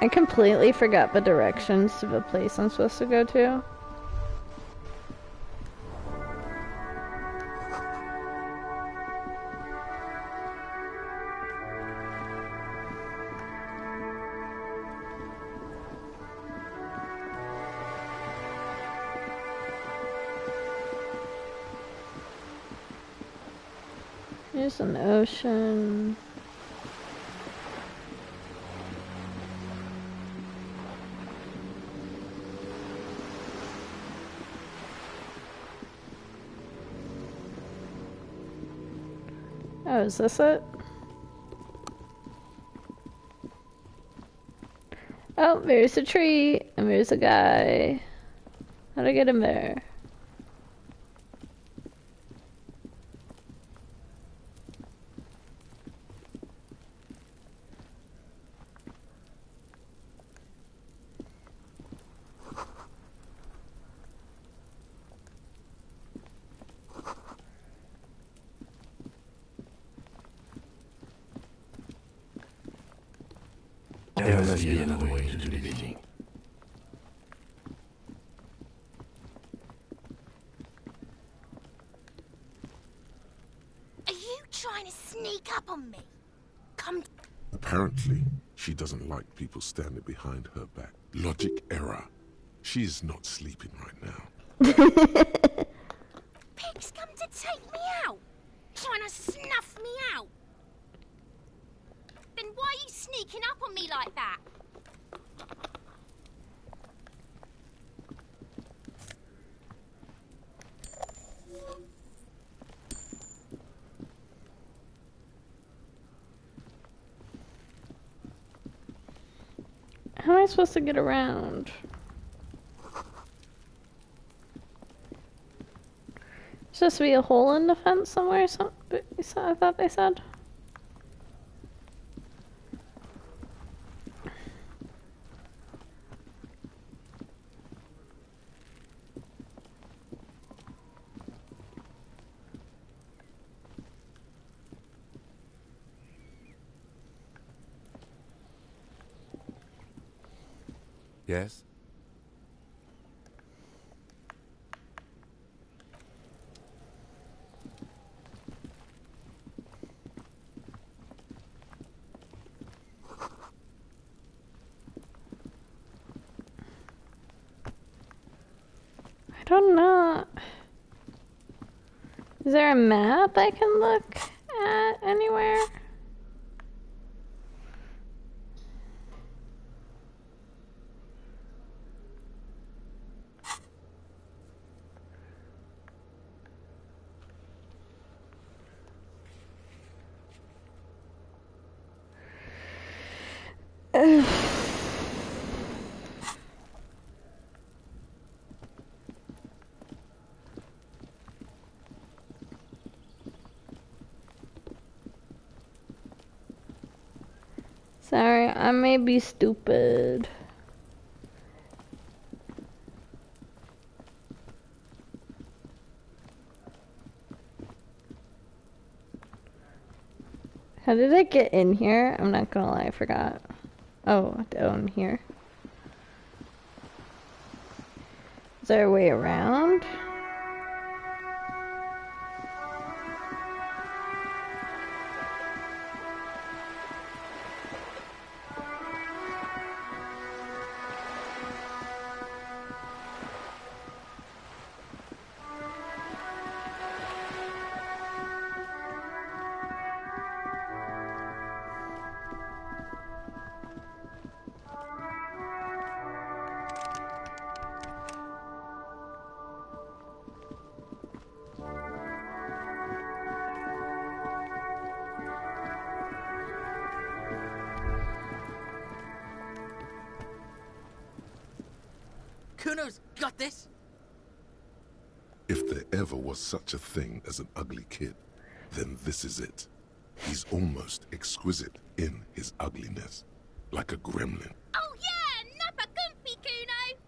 I completely forgot the directions to the place I'm supposed to go to. Here's an ocean. Oh, is this it? Oh, there's a tree, and there's a guy. How'd I get him there? There must be another way to do the bidding. Are you trying to sneak up on me? Come. Apparently, she doesn't like people standing behind her back. Logic error. She is not sleeping right now. Pig's come to take me out. Trying to snuff me out. Then why are you sneaking up on me like that? How am I supposed to get around? There's supposed to be a hole in the fence somewhere, I thought they said. Yes? I don't know. Is there a map I can look at anywhere? Sorry, I may be stupid. How did I get in here? I'm not gonna lie, I forgot. Oh, down here. Is there a way around? Kuno's got this. If there ever was such a thing as an ugly kid, then this is it. He's almost exquisite in his ugliness, like a gremlin. Oh yeah, nappa gumpy, Kuno.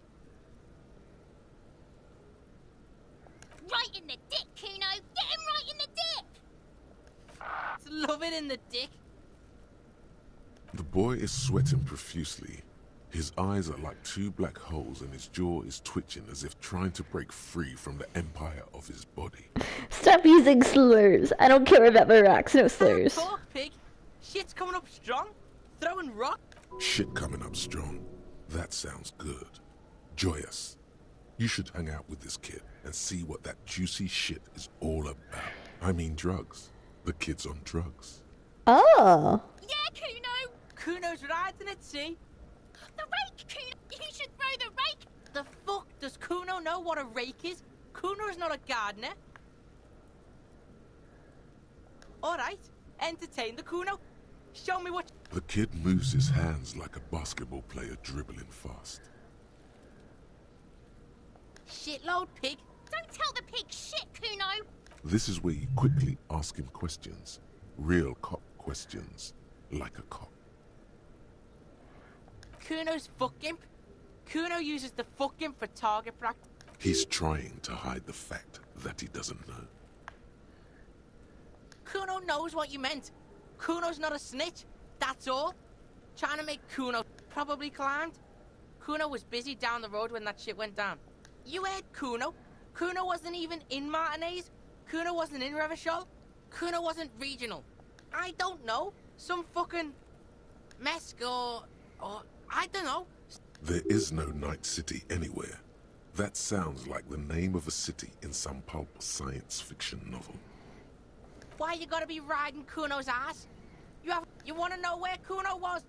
Right in the dick, Kuno. Get him right in the dick. Love it in the dick. The boy is sweating profusely. His eyes are like two black holes and his jaw is twitching as if trying to break free from the empire of his body. Stop using slurs. I don't care about the rocks, no slurs. Talk, pig. Shit's coming up strong. Throwing rock. Shit coming up strong. That sounds good. Joyous. You should hang out with this kid and see what that juicy shit is all about. I mean drugs. The kid's on drugs. Oh. Yeah, Kuno! Kuno's riding it, see? The rake, Kuno! You should throw the rake! The fuck does Kuno know what a rake is? Kuno's not a gardener. Alright, entertain the Kuno. Show me what... The kid moves his hands like a basketball player dribbling fast. Shitload pig. Don't tell the pig shit, Kuno! This is where you quickly ask him questions. Real cop questions. Like a cop. Kuno's fuck imp. Kuno uses the fuck imp for target practice. He's trying to hide the fact that he doesn't know. Kuno knows what you meant. Kuno's not a snitch. That's all. Trying to make Kuno probably climbed. Kuno was busy down the road when that shit went down. You heard Kuno. Kuno wasn't even in Martinez. Kuno wasn't in Revachol. Kuno wasn't regional. I don't know. Some fucking Mesk or I don't know. There is no Night City anywhere. That sounds like the name of a city in some pulp science fiction novel. Why you gotta be riding Kuno's ass? You wanna know where Kuno was?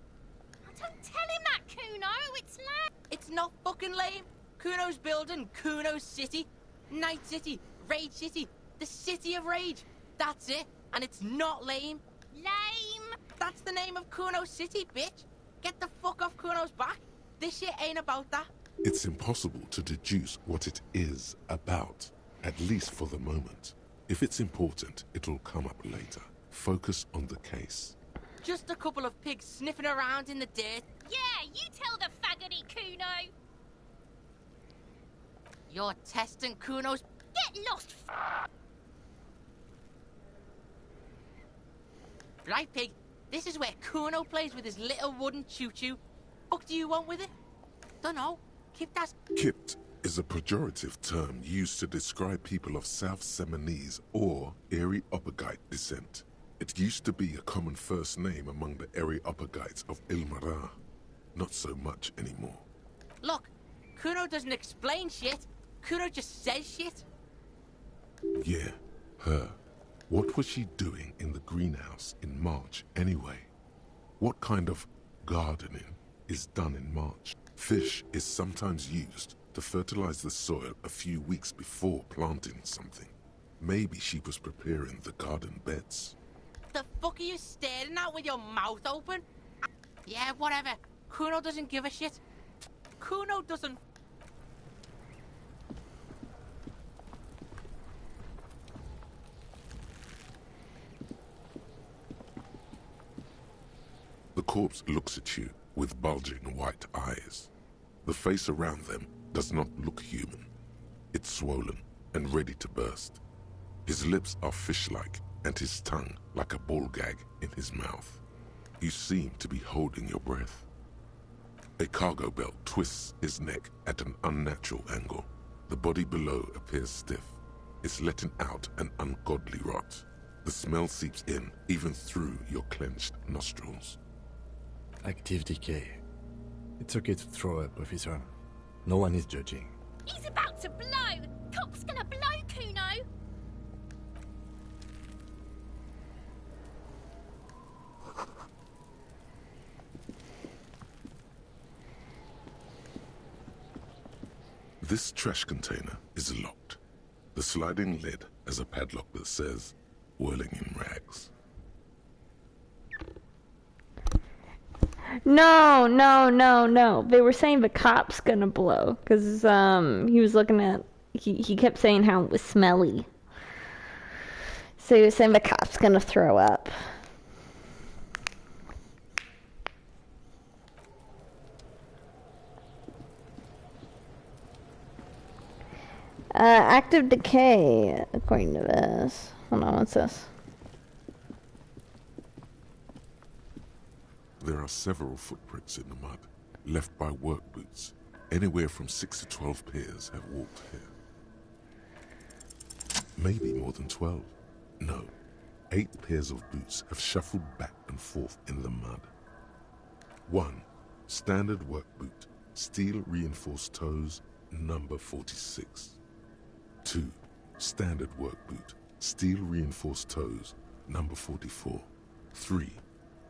Don't tell him that, Kuno. It's lame. It's not fucking lame. Kuno's building Kuno's City. Night City. Rage City. The City of Rage. That's it. And it's not lame. Lame. That's the name of Kuno's City, bitch. Get the fuck off Kuno's back. This shit ain't about that. It's impossible to deduce what it is about, at least for the moment. If it's important, it'll come up later. Focus on the case. Just a couple of pigs sniffing around in the dirt. Yeah, you tell the faggoty, Kuno. You're testing Kuno's... Get lost, Right, pig. This is where Kuno plays with his little wooden choo-choo. What do you want with it? Dunno. Keep that... Kipt is a pejorative term used to describe people of South Seminese or Areopagite descent. It used to be a common first name among the Areopagites of Ilmarar. Not so much anymore. Look, Kuno doesn't explain shit. Kuno just says shit. Yeah, her. What was she doing in the greenhouse in March anyway? What kind of gardening is done in March? Fish is sometimes used to fertilize the soil a few weeks before planting something. Maybe she was preparing the garden beds. The fuck are you staring at with your mouth open? Yeah, whatever. Kuno doesn't give a shit. Kuno doesn't... The corpse looks at you with bulging white eyes. The face around them does not look human. It's swollen and ready to burst. His lips are fish-like and his tongue like a ball gag in his mouth. You seem to be holding your breath. A cargo belt twists his neck at an unnatural angle. The body below appears stiff. It's letting out an ungodly rot. The smell seeps in even through your clenched nostrils. Active decay. It's okay to throw up, officer. No one is judging. He's about to blow. Cop's gonna blow, Kuno. This trash container is locked. The sliding lid has a padlock that says, "Whirling in rags." No, no, no, no. They were saying the cop's gonna blow. Because, he was looking at... He kept saying how it was smelly. So he was saying the cop's gonna throw up. Active decay, according to this. Hold on, what's this? There are several footprints in the mud, left by work boots. Anywhere from 6 to 12 pairs have walked here. Maybe more than 12. No, 8 pairs of boots have shuffled back and forth in the mud. 1. Standard work boot, steel reinforced toes, number 46. 2. Standard work boot, steel reinforced toes, number 44. 3.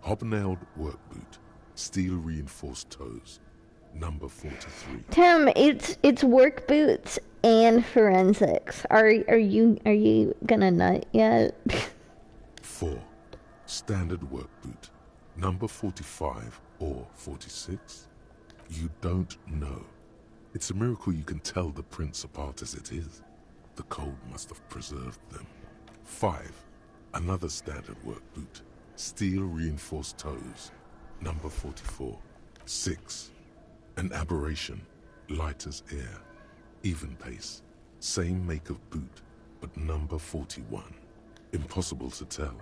Hobnailed work boot, steel reinforced toes, number 43. Tim, it's work boots and forensics. Are you gonna nut yet? 4. Standard work boot, number 45 or 46. You don't know. It's a miracle you can tell the prints apart as it is. The cold must have preserved them. 5. Another standard work boot, steel reinforced toes, number 44. 6. An aberration, light as air, even pace, same make of boot, but number 41. Impossible to tell.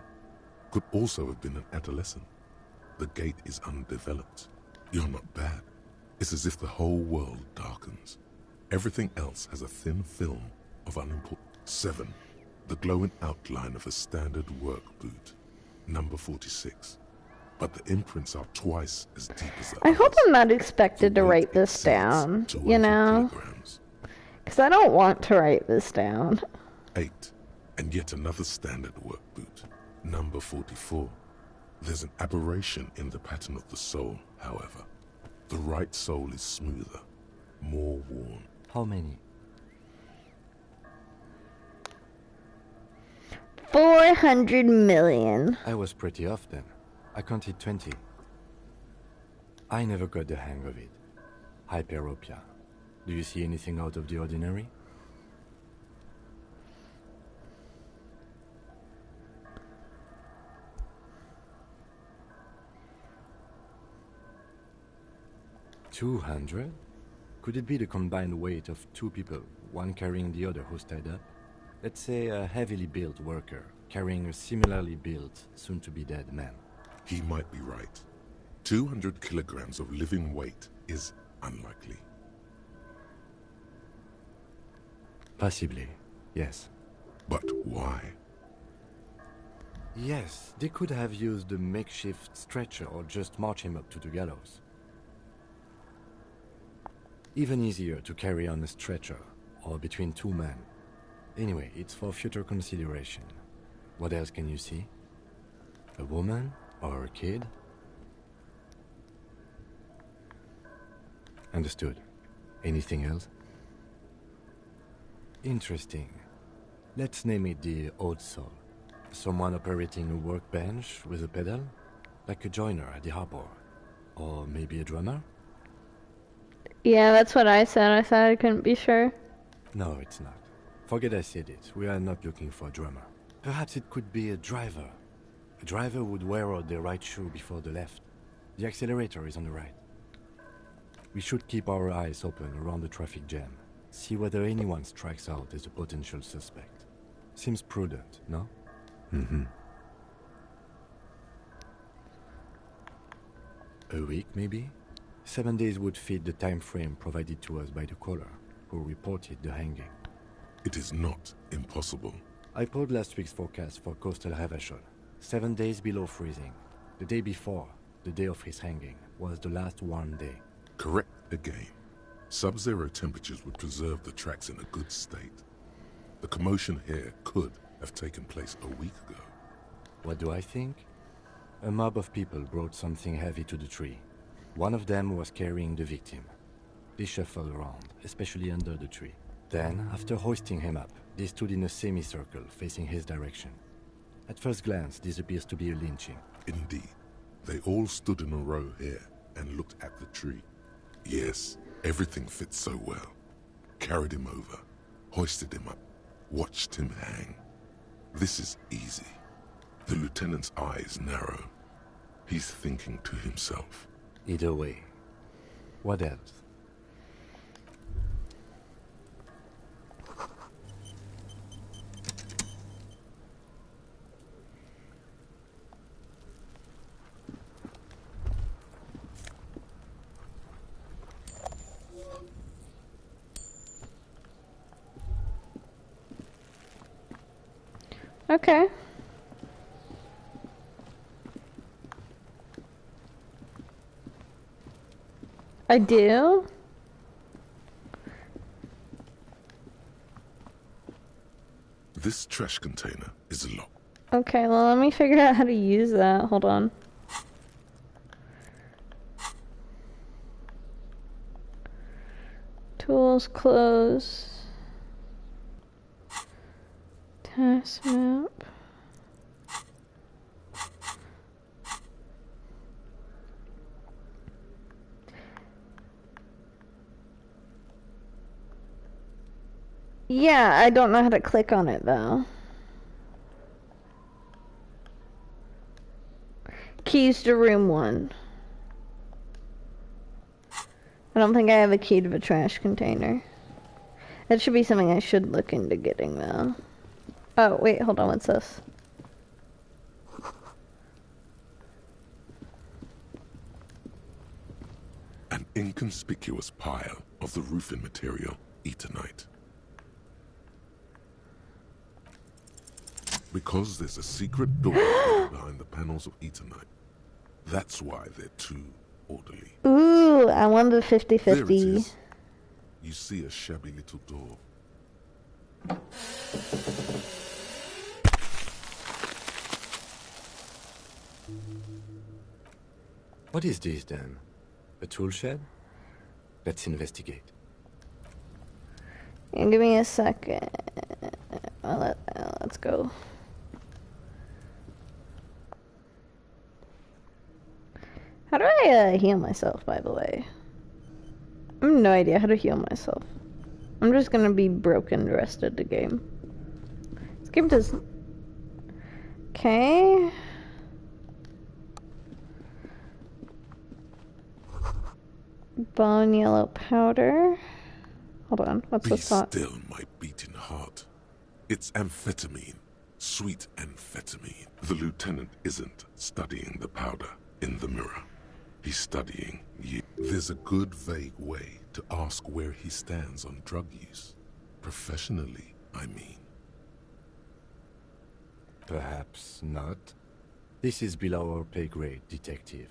Could also have been an adolescent. The gate is undeveloped. You're not bad. It's as if the whole world darkens. Everything else has a thin film of unimportant. 7. The glowing outline of a standard work boot, number 46. But the imprints are twice as deep as the I hope others. I'm not expected to write this down, you know? Because I don't want to write this down. 8. And yet another standard work boot, number 44. There's an aberration in the pattern of the sole, however. The right sole is smoother, more worn. How many? 400 million. I was pretty off then. I counted 20. I never got the hang of it. Hyperopia. Do you see anything out of the ordinary? $200? Could it be the combined weight of two people, one carrying the other who's tied up? Let's say a heavily built worker carrying a similarly built, soon-to-be-dead man. He might be right. 200 kilograms of living weight is unlikely. Possibly, yes. But why? Yes, they could have used a makeshift stretcher or just march him up to the gallows. Even easier to carry on a stretcher, or between two men. Anyway, it's for future consideration. What else can you see? A woman? Or a kid? Understood. Anything else? Interesting. Let's name it the odd soul. Someone operating a workbench with a pedal? Like a joiner at the harbor. Or maybe a drummer? Yeah, that's what I said. I said I couldn't be sure. No, it's not. Forget I said it. We are not looking for a drummer. Perhaps it could be a driver. A driver would wear out the right shoe before the left. The accelerator is on the right. We should keep our eyes open around the traffic jam. See whether anyone strikes out as a potential suspect. Seems prudent, no? Mm-hmm. A week, maybe? 7 days would fit the time frame provided to us by the caller, who reported the hanging. It is not impossible. I pulled last week's forecast for coastal Havashol. 7 days below freezing. The day before, the day of his hanging, was the last warm day. Correct again. Sub-zero temperatures would preserve the tracks in a good state. The commotion here could have taken place a week ago. What do I think? A mob of people brought something heavy to the tree. One of them was carrying the victim. They shuffled around, especially under the tree. Then, after hoisting him up, they stood in a semicircle facing his direction. At first glance, this appears to be a lynching. Indeed. They all stood in a row here and looked at the tree. Yes, everything fits so well. Carried him over, hoisted him up, watched him hang. This is easy. The lieutenant's eyes narrow. He's thinking to himself. Either way. What else? Okay. I do? This trash container is locked. Okay, well, let me figure out how to use that. Hold on. Tools, close. Task map. Yeah, I don't know how to click on it though. Keys to room 1. I don't think I have a key to the trash container. That should be something I should look into getting though. Oh, wait, hold on, what's this? An inconspicuous pile of the roofing material, Eternite. Because there's a secret door behind the panels of Eternite. That's why they're too orderly. Ooh, I want the There it 50-50. is. You see a shabby little door. What is this then? A tool shed? Let's investigate. Yeah, give me a second. Let's go. How do I heal myself, by the way? I have no idea how to heal myself. I'm just gonna be broken the rest of the game. This game does... Okay. Bone yellow powder. Hold on, what's Be this thought? still, my beating heart. It's amphetamine. Sweet amphetamine. The lieutenant isn't studying the powder in the mirror. He's studying you. There's a good, vague way to ask where he stands on drug use. Professionally, I mean. Perhaps not. This is below our pay grade, detective.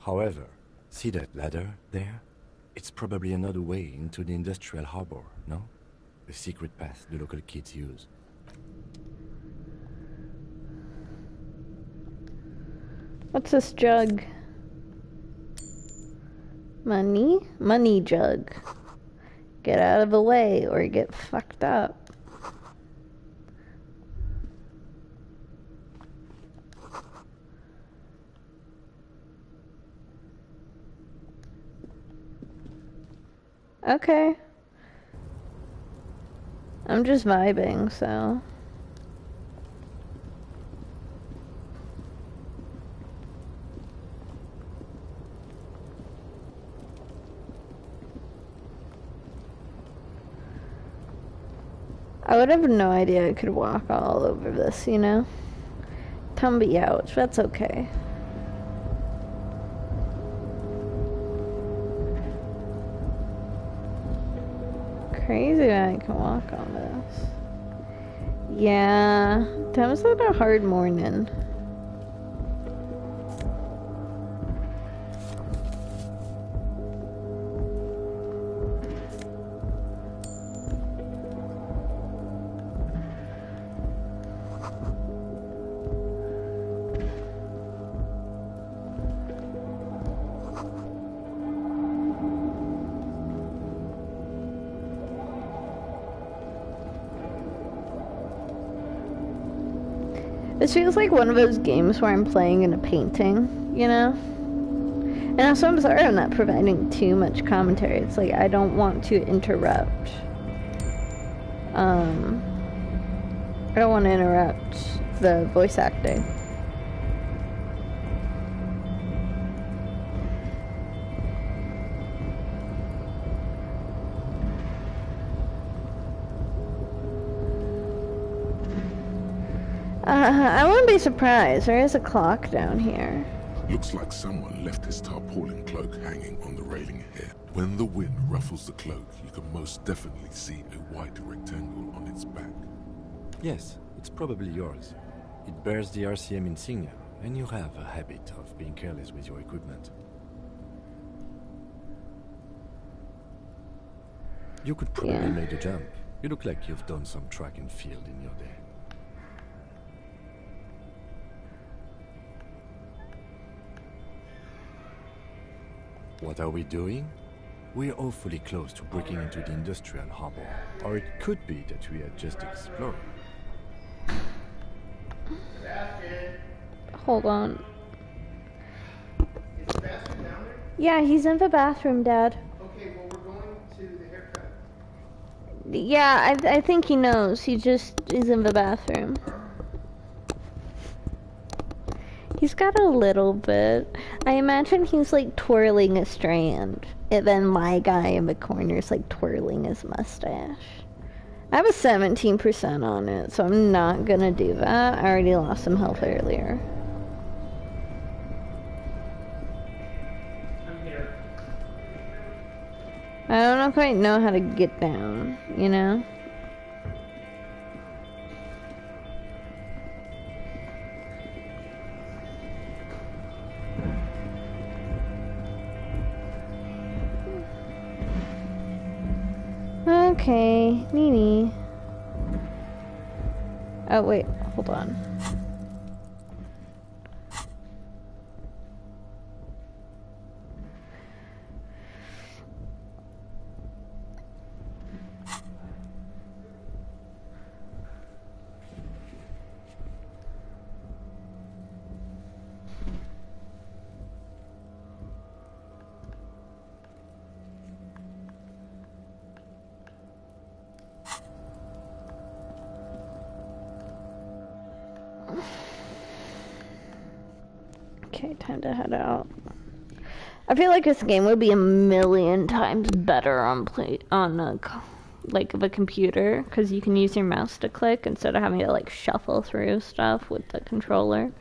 However, see that ladder there? It's probably another way into the industrial harbor, no? A secret path the local kids use. What's this jug? Money? Money jug. Get out of the way or you get fucked up. Okay. I'm just vibing, so... I would have no idea I could walk all over this, you know? Tumby ouch, that's okay. Crazy that I can walk on this. Yeah, that was like a hard morning. This feels like one of those games where I'm playing in a painting, you know? And also, I'm sorry I'm not providing too much commentary. It's like, I don't want to interrupt. I don't want to interrupt the voice acting. I wouldn't be surprised. There is a clock down here. Looks like someone left his tarpaulin cloak hanging on the railing ahead. When the wind ruffles the cloak, you can most definitely see a white rectangle on its back. Yes, it's probably yours. It bears the RCM insignia, and you have a habit of being careless with your equipment. You could probably make the jump. You look like you've done some track and field in your day. What are we doing? We're awfully close to breaking into the industrial harbor. Or it could be that we are just exploring. Hold on. Yeah, he's in the bathroom, Dad. Okay, well, we're going to the haircut. Yeah, I think he knows. He just is in the bathroom. He's got a little bit. I imagine he's like twirling a strand. And then my guy in the corner is like twirling his mustache. I have a 17% on it, so I'm not gonna do that. I already lost some health earlier. I'm here. I don't quite know how to get down, you know? Okay, Nini. Oh wait, hold on. Okay, time to head out. I feel like this game would be a million times better on like the computer, because you can use your mouse to click instead of having to like shuffle through stuff with the controller.